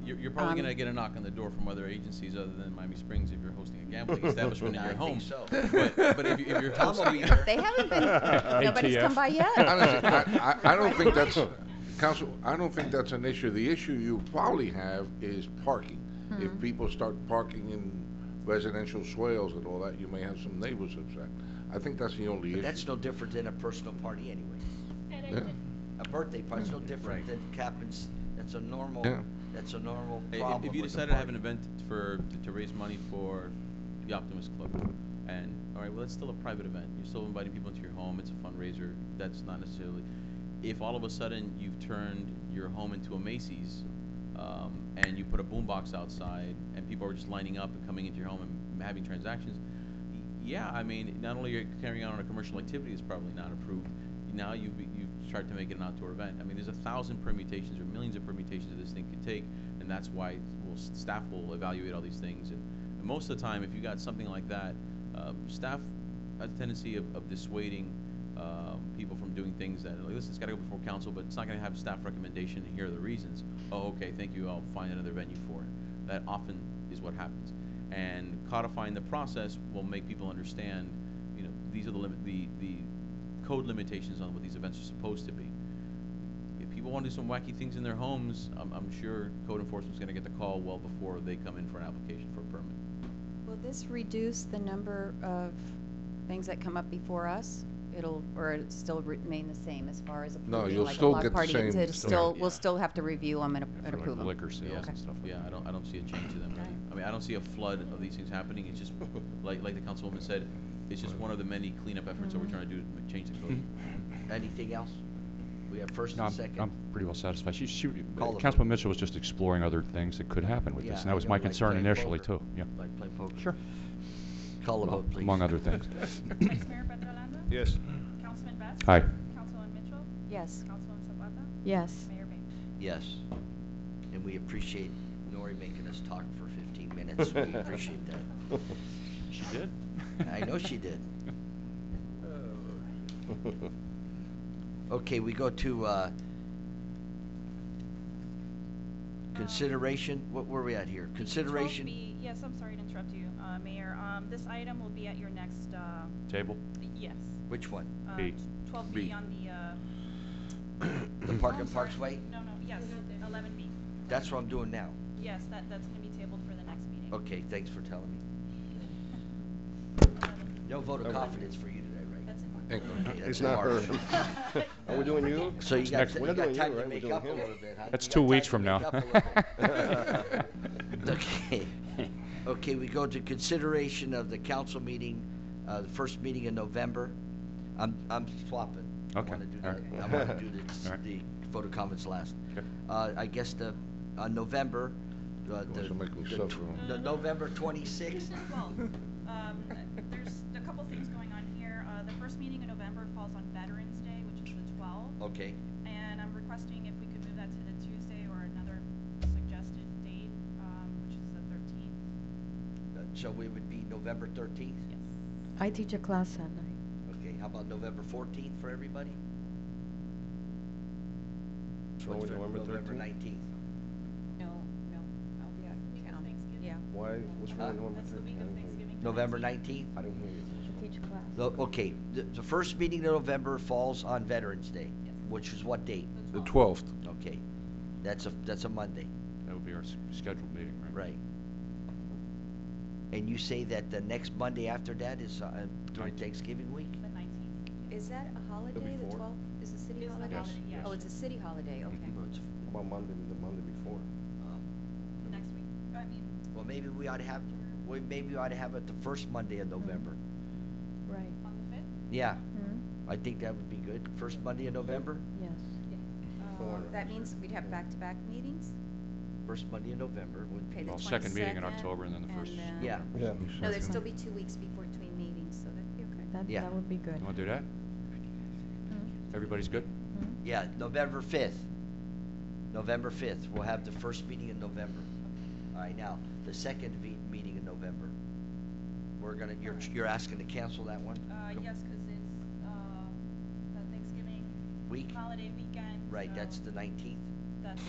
You're probably gonna get a knock on the door from other agencies other than Miami Springs if you're hosting a gambling establishment in your I home. think so. But if you're Tom will hosting, be there. They haven't been. Nobody's come by yet. Honestly, I don't think that's, Council, I don't think that's an issue. The issue you probably have is parking. If people start parking in residential swales and all that, you may have some neighbors upset. I think that's the only issue. That's no different than a personal party anyway. And Yeah. A birthday party is no different than happens. That's a normal. Yeah. That's a normal problem. if you with the decided to have party. an event to raise money for the Optimist Club, and all right, well, it's still a private event. You're still inviting people into your home. It's a fundraiser. That's not necessarily. If all of a sudden you've turned your home into a Macy's, and you put a boombox outside, and people are just lining up and coming into your home and having transactions, yeah, I mean, not only are you carrying on a commercial activity that's probably not approved, now you've tried to make it an outdoor event. I mean, there's 1,000 permutations or millions of permutations that this thing could take, and that's why staff will evaluate all these things. And most of the time, if you got something like that, staff has a tendency of dissuading people from doing things that, like, listen, it's got to go before council, but it's not going to have staff recommendation, and here are the reasons. Oh, okay, thank you, I'll find another venue for it. That often is what happens. And codifying the process will make people understand, you know, these are the code limitations on what these events are supposed to be. If people want to do some wacky things in their homes, I'm sure code enforcement's going to get the call well before they come in for an application for a permit. Will this reduce the number of things that come up before us? Or it'll still remain the same as far as No, approving you'll like a still block get the party? same- It's Still still, have- we'll still have to review them and For, like, approve them. liquor sales Okay. and stuff like Yeah, that. I don't see a change to them really. I mean, I don't see a flood of these things happening. It's just like the councilwoman said, it's just one of the many cleanup efforts that we're trying to do to change the code. Anything else? We have first No, and second. I'm pretty well satisfied. Call the Councilman Mitchell was just exploring other things that could happen with Yeah, this, and that I was know, my like concern playing initially poker. too, yeah. Like playing poker. Sure. Call the Well, vote, please. among other things. Vice Mayor Petrolanda? Yes. Councilman Best? Aye. Councilwoman Mitchell? Yes. Councilwoman Zapata? Yes. Mayor Bain? Yes. And we appreciate Nori making us talk for 15 minutes. We appreciate that. She did. I know she did. Okay, we go to consideration. What were we at here? Consideration. Yes, I'm sorry to interrupt you, Mayor. This item will be at your next, Table? yes. Which one? B. 12B B. on the, The Park and Parks Way? no, yes, 11B. That's what I'm doing now. Yes, that's gonna be tabled for the next meeting. Okay, thanks for telling me. No vote of confidence for you today, right? That's Thank you. Okay, that's It's not her. harsh. Are we doing you? So you got, We're you not got doing time you, to right? We're make doing up a him. little bit, huh? That's You 2 got weeks time from to now. make up a little bit. Okay. Okay, we go to consideration of the council meeting, the first meeting in November. I'm swapping. Okay. I want to do All that. right. I want to do All right. the photo comments last. Okay. I guess November, Also make me suffer. the November 26th. Well, there's a couple things going on here. The first meeting in November falls on Veterans Day, which is the 12th. Okay. And I'm requesting if we could move that to the Tuesday or another suggested date, which is the 13th. So we would be November 13th? Yes. I teach a class that night. Okay, how about November 14th for everybody? So What's for November November 13th? 19th? No, I'll be out Week of of town. Thanksgiving. Yeah. Why? What's wrong with November That's the 13th? week I of didn't hear you. Thanksgiving. November 19th? I didn't hear you. Teach class. Okay, the first meeting in November falls on Veterans Day, which is what date? The 12th. Okay, that's a Monday, That would be our scheduled meeting, right? right? And you say that the next Monday after that is during Thanksgiving week? The 19th. Is that a holiday, the before? 12th? Is a city It's the holiday? holiday, yes. Oh, it's a city holiday, okay. How about Monday, the Monday before? Next week. I mean, Well, maybe we ought to have it the first Monday of November. Right. on the 5th? Yeah, I think that would be good. First Monday in November, Yes. That means we'd have back-to-back meetings? first Monday in November would Okay, be. the Well, second meeting in 22nd, October and then the first. then- Yeah. Yeah. No, there'd still be 2 weeks between meetings, so that'd be okay. Yeah. That would be good. You want to do that? Everybody's good? Yeah, November 5th. November 5th, we'll have the first meeting in November. All right, now, the second meeting in November. You're asking to cancel that one? Yes, because it's, the Thanksgiving Week? holiday weekend. Right, so that's the 19th, That's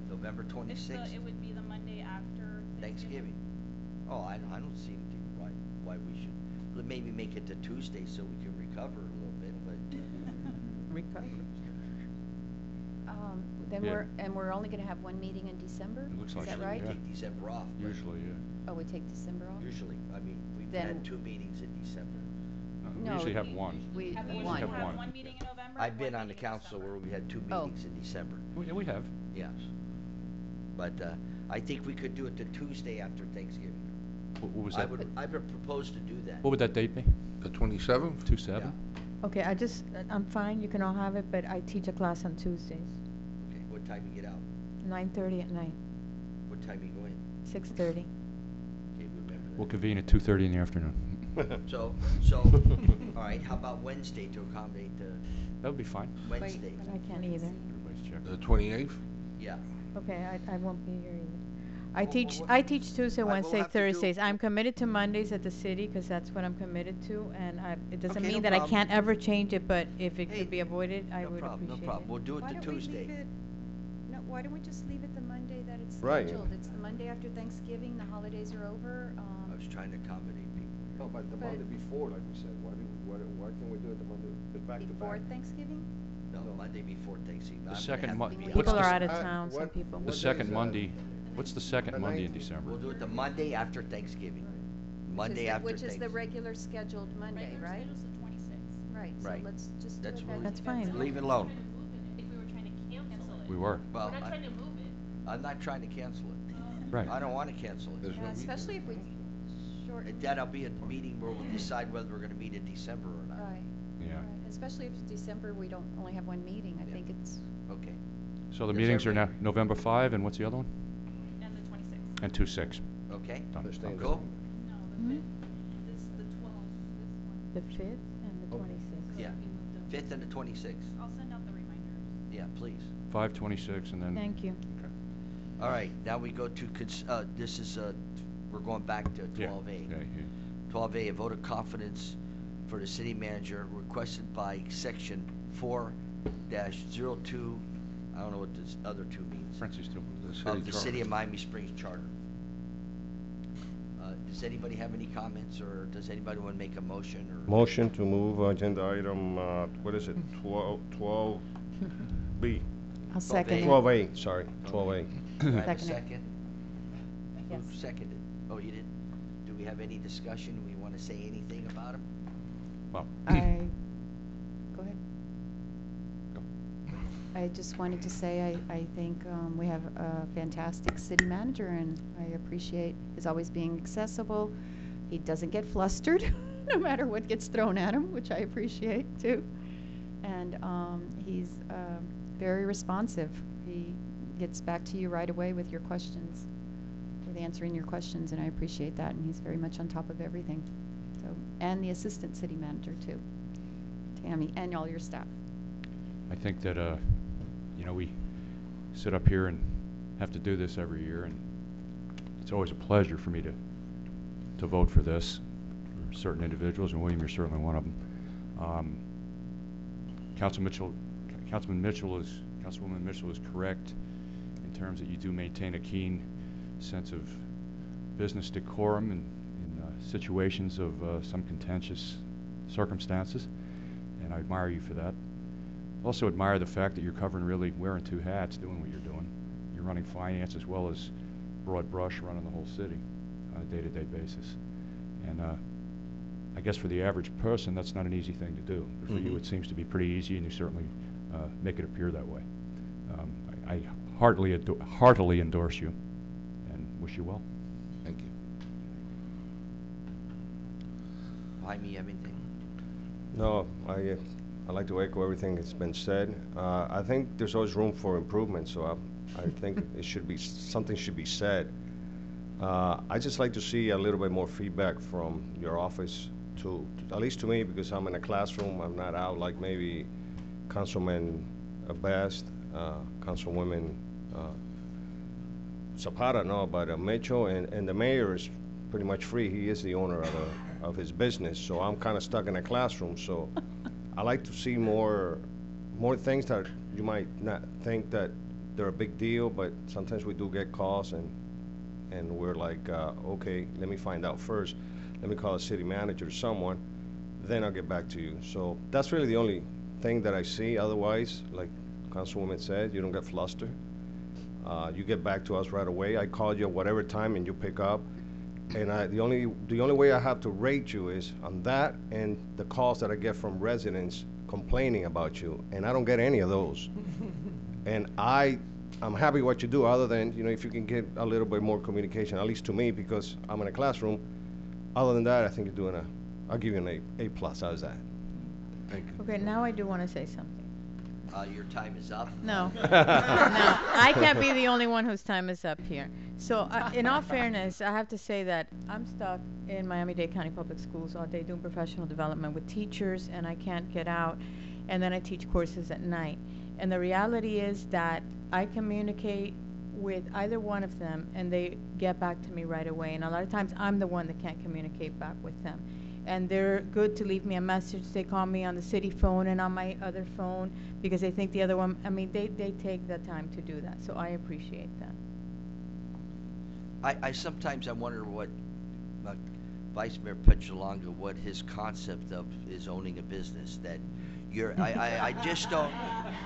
November It's 26th, it would be the Monday after Thanksgiving. Oh, I don't see anything why we should, maybe make it to Tuesday so we can recover a little bit, but. Recover. Then Yeah. we're only gonna have one meeting in December? It looks like Is that so, right? yeah. Take December off. but Usually, yeah. Oh, we take December off? Usually, I mean, we've Then- had 2 meetings in December. We No, usually have one. We, Have you one. usually have one. one meeting in November? I've been one on the meeting in council December? where we had 2 Oh. meetings in December, We have. yes. But, I think we could do it the Tuesday after Thanksgiving. What was I that? would propose to do that. What would that date be? The 27th? 2/7? Okay, I'm fine, you can all have it, but I teach a class on Tuesdays, Okay, what time you get out? 9:30 at night, What time you go in? 6:30. Okay, remember We'll convene at 2:30 in the afternoon. that. So, all right, how about Wednesday to accommodate the That would be fine. Wednesday? But I can't either. Everybody's checked. The 28th? Yeah. Okay, I won't be here either. I Well, teach what- I teach Tuesday, I will Wednesday, have to do- Thursdays. I'm committed to Mondays at the city because that's what I'm committed to, and it doesn't Okay, mean no that I problem. can't ever change it, but if it Hey, could be avoided, I no would problem, appreciate no problem. it. We'll do it the Tuesday. why don't we just leave it the Monday that it's Right. scheduled? It's the Monday after Thanksgiving, the holidays are over. I was trying to accommodate people. No, but the But- Monday before, like we said, why can't we do it the Monday, the back to Before back? Thanksgiving? No, Monday before Thanksgiving. The I'm gonna second have Mon- to be what's People the are s- out of town, some people. The what second day is Monday, what's the second The Monday in 19th. December? We'll do it the Monday after Thanksgiving. Monday after Which is the Thanksgiving. regular scheduled Monday, right? Right, so Right. let's just do That's it what that. That's fine. Leave it alone. If we were trying to cancel it. We were. Well, We're not trying to move it. I'm not trying to cancel it. Right. I don't want to cancel it. Yeah, especially if we shorten. That'll be a meeting where we'll decide whether we're gonna meet in December or not. Right. Yeah. Right. Especially if it's December, we don't only have one meeting. I think it's. Okay. So the Does meetings are now everybody- November 5, and what's the other one? And the 26th. And 2/6. Okay. Done. Understand. Cool. No, Hmm? the 5th. It's the 12th, this one. The 5th and the 26th. Yeah. 5th and the 26th. I'll send out the reminders. Yeah, please. 5/26, and then. Thank you. All right, now we go to, this is, we're going back to Yeah, 12A. yeah, yeah. 12A, a vote of confidence for the city manager requested by section 4-02, I don't know what this other two means. Francis, too. Of the City of Miami Springs Charter. Does anybody have any comments, or does anybody want to make a motion, or? Motion to move agenda item, what is it, 12B? I'll second it. 12A, sorry, 12A. Do I have a Second it. second? Yes. Who seconded? Oh, you did? Do we have any discussion? We want to say anything about him? Well, Go ahead. I just wanted to say I think we have a fantastic city manager, and I appreciate his always being accessible. He doesn't get flustered no matter what gets thrown at him, which I appreciate too. And he's very responsive. He gets back to you right away with your questions, with answering your questions, and I appreciate that. And he's very much on top of everything. So, and the assistant city manager too, Tammy, and all your staff. I think that, we sit up here and have to do this every year, and it's always a pleasure for me to vote for this, for certain individuals, and William, you're certainly one of them. Councilwoman Mitchell is correct in terms that you do maintain a keen sense of business decorum in situations of some contentious circumstances, and I admire you for that. Also admire the fact that you're wearing two hats, doing what you're doing. You're running finance as well as broad brush running the whole city on a day-to-day basis. And I guess for the average person, that's not an easy thing to do. But for you, it seems to be pretty easy, and you certainly make it appear that way. I heartily endorse you and wish you well. Thank you. Jaime, you have anything? No, I'd like to echo everything that's been said. I think there's always room for improvement, so I think something should be said. I just like to see a little bit more feedback from your office, at least to me, because I'm in a classroom. I'm not out like maybe Councilman Best, Councilwoman Zapata, no, but Mitchell, and the mayor is pretty much free. He is the owner of his business, so I'm kind of stuck in a classroom. So I like to see more things that you might not think that they're a big deal, but sometimes we do get calls, and we're like, okay, let me find out first. Let me call a city manager or someone, then I'll get back to you. So that's really the only thing that I see. Otherwise, like Councilwoman said, you don't get flustered. You get back to us right away. I call you at whatever time, and you pick up. And the only way I have to rate you is on that and the calls that I get from residents complaining about you, and I don't get any of those. And I'm happy what you do, other than, if you can get a little bit more communication, at least to me, because I'm in a classroom. Other than that, I think you're doing I'll give you an A+. How's that? Thank you. Okay, now I do want to say something. Your time is up. No. No, I can't be the only one whose time is up here. So, in all fairness, I have to say that I'm stuck in Miami-Dade County Public Schools all day doing professional development with teachers, and I can't get out. And then I teach courses at night. And the reality is that I communicate with either one of them, and they get back to me right away. And a lot of times, I'm the one that can't communicate back with them. and they're good to leave me a message. They call me on the city phone and on my other phone, because I think the other one, I mean, they take the time to do that, so I appreciate that. I sometimes I wonder what Vice Mayor Petrolonga, what his concept of is owning a business. That I just don't.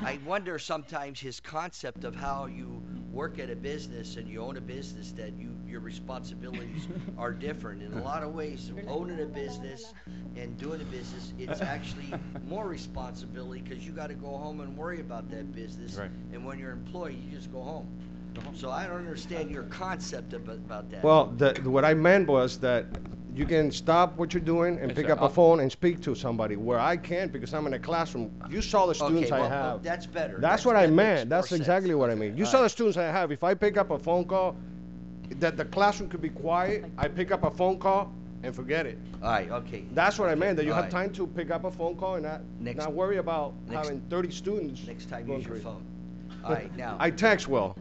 I wonder sometimes his concept of how you work at a business and you own a business, that your responsibilities are different in a lot of ways. Owning a business and doing a business, it's actually more responsibility, because you got to go home and worry about that business. Right. And when you're an employee, you just go home. So I don't understand your concept about that. Well, what I meant was that you can stop what you're doing and pick up a phone and speak to somebody, where I can't because I'm in a classroom. You saw the students I have. That's better. That's what I that meant. makes That's more exactly sense. what I mean. You All saw right. the students I have. If I pick up a phone call, that the classroom could be quiet, I pick up a phone call and forget it. All right, okay. That's what I meant, that you All have right. time to pick up a phone call and not worry about having 30 students. Next time, going use your crazy. phone. All right, now. I text well.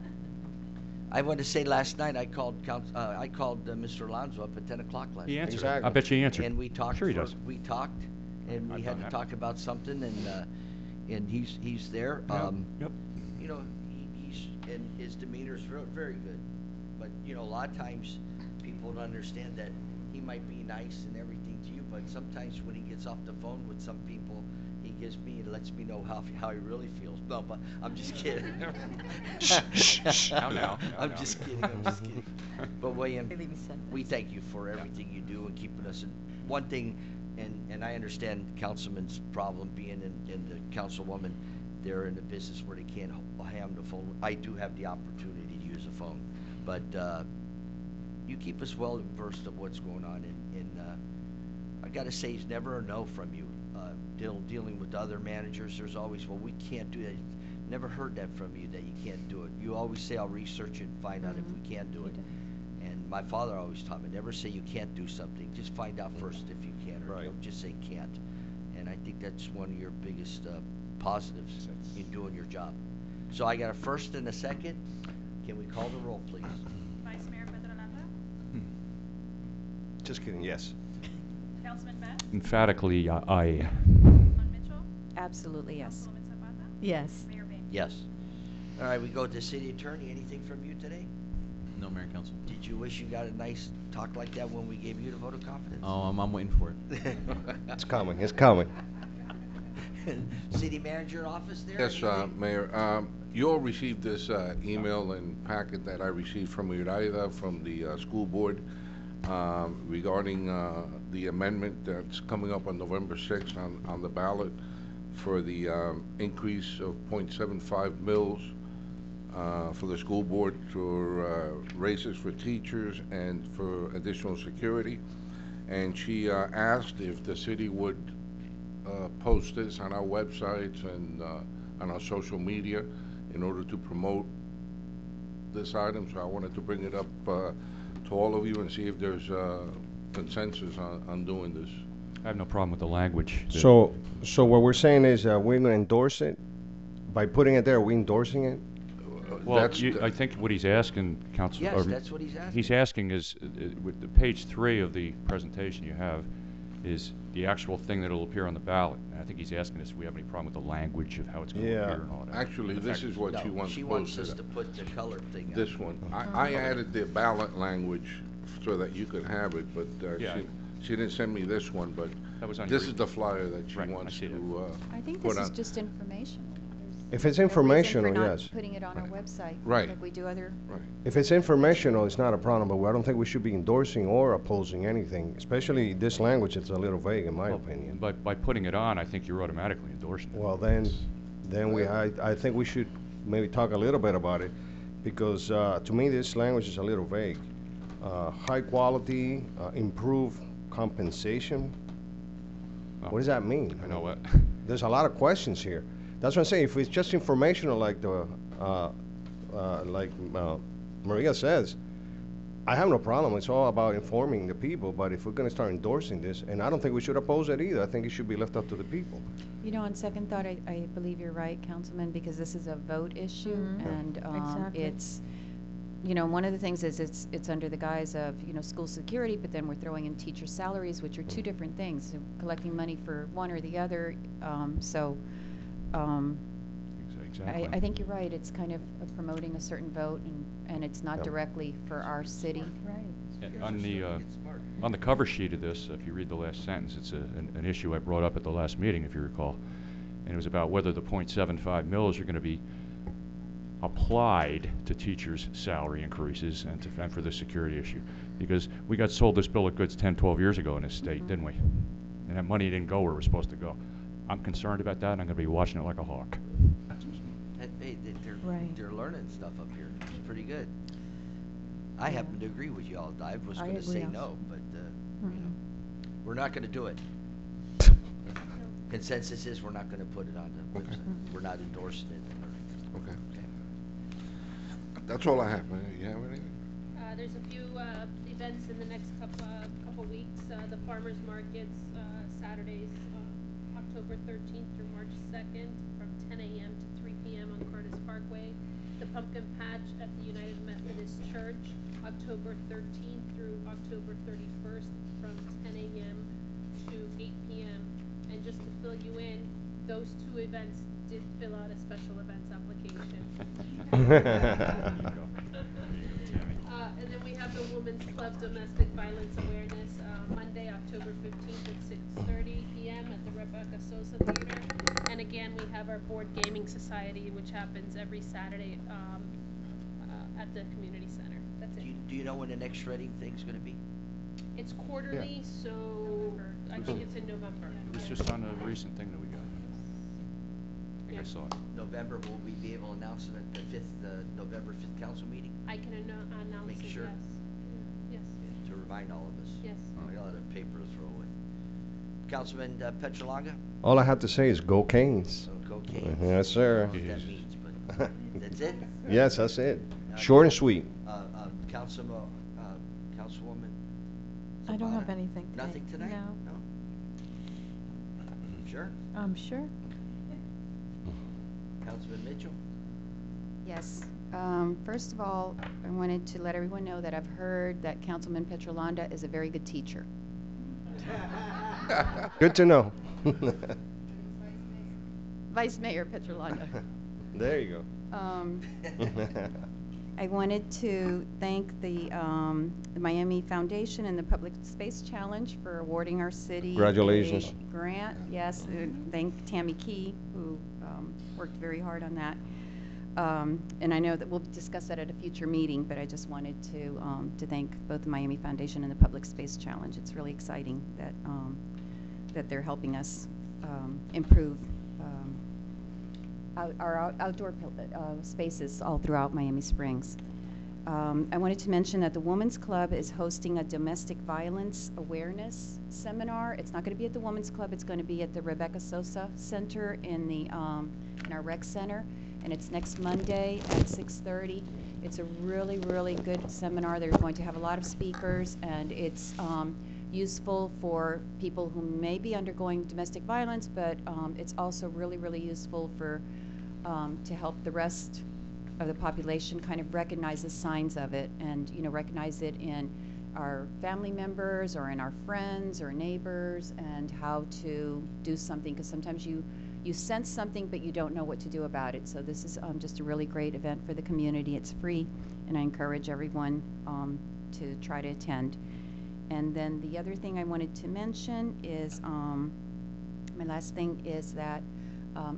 I want to say last night I called Mr. Alonso up at 10 o'clock last night. He answered. Exactly. I bet you he answered. And we talked. Sure he does. We talked, and we had to talk about something, and he's there. Yep. You know, and his demeanor is very good, but you know, a lot of times people don't understand that he might be nice and everything to you, but sometimes when he gets off the phone with some people, he gives me and lets me know how he really feels. No, but I'm just kidding. Now. I'm just kidding. But William, we thank you for everything you do and keeping us in. One thing, and I understand Councilman's problem being in the councilwoman, they're in a business where they can't hand the phone. I do have the opportunity to use a phone, but you keep us well versed of what's going on, and I gotta say, it's never a no from you. Dealing with other managers, there's always, well, we can't do that. Never heard that from you, that you can't do it. You always say, I'll research it and find out if we can do it. And my father always taught me, never say you can't do something. Just find out first if you can, or don't just say can't. And I think that's one of your biggest positives in doing your job. So I got a first and a second. Can we call the roll, please? Vice Mayor Petrolanda? Just kidding, yes. Councilman Best? Emphatically, aye. Councilman Mitchell? Absolutely, yes. Councilwoman Zapata? Yes. Mayor Bain? Yes. All right, we go to City Attorney. Anything from you today? No, Mayor and Council. Did you wish you got a nice talk like that when we gave you the vote of confidence? Oh, I'm waiting for it. It's coming. It's coming. City Manager office there? Yes, Mayor. You all received this email and packet that I received from Iraida from the school board regarding the amendment that's coming up on November 6th on the ballot for the increase of 0.75 mils for the school board for raises for teachers and for additional security. And she asked if the city would post this on our websites and on our social media in order to promote this item. So I wanted to bring it up to all of you and see if there's consensus on doing this. I have no problem with the language. So what we're saying is we're going to endorse it. By putting it there, are we endorsing it? Well, I think what he's asking, Council. Yes, that's what he's asking. He's asking is, with the page 3 of the presentation you have, is the actual thing that will appear on the ballot. And I think he's asking us if we have any problem with the language of how it's going to appear and all that. Actually, this is what she wants She posted. wants us to put the color thing This on. one. I added the ballot language so that you could have it, but she didn't send me this one, but That was on this your is the flyer that she Right, I wants see to I think put this is on. just informational. If it's No reason informational, for not yes. putting it on our website. Right. Like we do other. If it's informational, it's not a problem, but I don't think we should be endorsing or opposing anything, especially this language. It's a little vague, in my opinion. But by putting it on, I think you're automatically endorsing it. Well, then I think we should maybe talk a little bit about it, because to me, this language is a little vague. High quality, improved compensation. What does that mean? I know what. There's a lot of questions here. That's what I'm saying. If it's just informational, like Maria says, I have no problem. It's all about informing the people. But if we're going to start endorsing this, and I don't think we should oppose it either. I think it should be left up to the people. You know, on second thought, I believe you're right, Councilman, because this is a vote issue, and Exactly. it's you know, one of the things is it's under the guise of, you know, school security, but then we're throwing in teacher salaries, which are two different things. So collecting money for one or the other. Exactly. I think you're right. It's kind of promoting a certain vote, and it's not directly for our city. Right. On the cover sheet of this, if you read the last sentence, it's an issue I brought up at the last meeting, if you recall, and it was about whether the .75 mils are going to be applied to teachers' salary increases and for the security issue, because we got sold this bill of goods 10, 12 years ago in this state, didn't we? And that money didn't go where it was supposed to go. I'm concerned about that, and I'm going to be watching it like a hawk. Hey, Right. they're learning stuff up here. It's pretty good. I happen to agree with you all. I was going to say agree no, but you know, we're not going to do it. Consensus is we're not going to put it on the website. We're not endorsing it. Okay. That's all I have. You have anything? There's a few events in the next couple weeks. The farmers markets, Saturdays, October 13th through March 2nd, from 10 a.m. to 3 p.m. on Curtis Parkway. The pumpkin patch at the United Methodist Church, October 13th through October 31st, from 10 a.m. to 8 p.m. And just to fill you in, those two events did fill out a special events application. And then we have the Women's Club Domestic Violence Awareness, Monday, October 15th at 6:30 p.m. at the Rebecca Sosa Theater. And again, we have our Board Gaming Society, which happens every Saturday at the community center. That's it. Do you know when the next shredding thing's going to be? It's quarterly, so I think it's in November. It was just on a recent thing that we got. I think I saw it. November, will we be able to announce it at the November 5th council meeting? I can announce Make it, sure. yes. To remind all of us. Yes. I got a lot of paper to throw away. Councilman Petrolaga? All I have to say is go Canes. Go Canes. Yes, sir. I don't know what that means, but that's it? Yes, that's it. Short and sweet. Councilwoman? I don't have Zapata? anything tonight. Nothing tonight? No. Sure? Sure. Councilman Mitchell? Yes. First of all, I wanted to let everyone know that I've heard that Councilman Petrolanda is a very good teacher. Good to know. Vice Mayor Petrolanda. There you go. I wanted to thank the Miami Foundation and the Public Space Challenge for awarding our city Congratulations. a grant. Yes, thank Tammy Key, who worked very hard on that. And I know that we'll discuss that at a future meeting, but I just wanted to thank both the Miami Foundation and the Public Space Challenge. It's really exciting that that they're helping us improve our outdoor spaces all throughout Miami Springs. I wanted to mention that the Women's Club is hosting a domestic violence awareness seminar. It's not going to be at the Women's Club. It's going to be at the Rebecca Sosa Center in our rec center, and it's next Monday at 6:30. It's a really, really good seminar. They're going to have a lot of speakers, and it's useful for people who may be undergoing domestic violence, but it's also really, really useful for to help the rest of the population kind of recognize the signs of it, and recognize it in our family members or in our friends or neighbors, and how to do something, because sometimes you sense something but you don't know what to do about it. So this is just a really great event for the community. It's free, and I encourage everyone to try to attend. And then the other thing I wanted to mention is, my last thing is that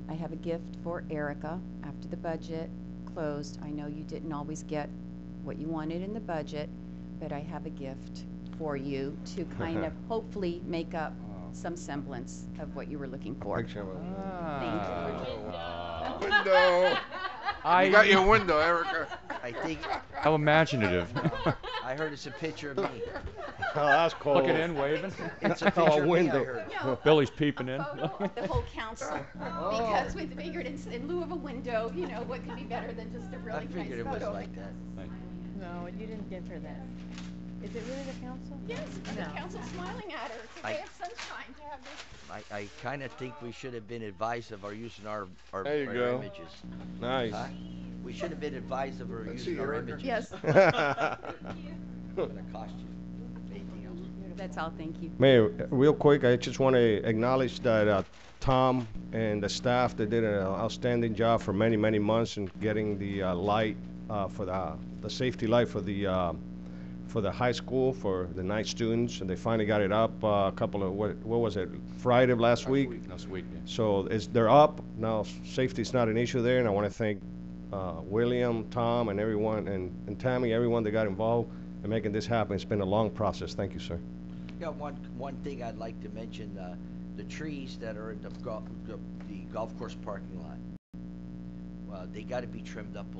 I have a gift for Erica after the budget closed. I know you didn't always get what you wanted in the budget, but I have a gift for you to kind of hopefully make up some semblance of what you were looking for. Thank you. Window. You got your window, Erica. I think. How imaginative. I heard it's a picture of me. Oh, that's cool. Looking in, waving. It's a picture of me, I heard. No. Billy's peeping in. The whole council. Because we figured in lieu of a window, what could be better than just a really I figured nice it was photo. like that. No, you didn't give her that. Is it really the council? Yes, the No. council's smiling at her. It's a I- day of sunshine to have this. I kind of think we should have been advised of our using our There you our go. images. Nice. Huh? We should have been advised of our Let's using see our your images. Yes. It's gonna cost you. Anything else? That's all, thank you. Mayor, real quick, I just want to acknowledge that Tom and the staff, they did an outstanding job for many, many months in getting the light for the safety light for the high school for the night students, and they finally got it up a couple of what was it, Friday of last week? Last week, yeah. So they're up now. Safety's not an issue there, and I want to thank William, Tom, and everyone, and Tammy, everyone that got involved in making this happen. It's been a long process. Thank you, sir. Yeah, one thing I'd like to mention, the trees that are in the golf course parking lot. They got to be trimmed up a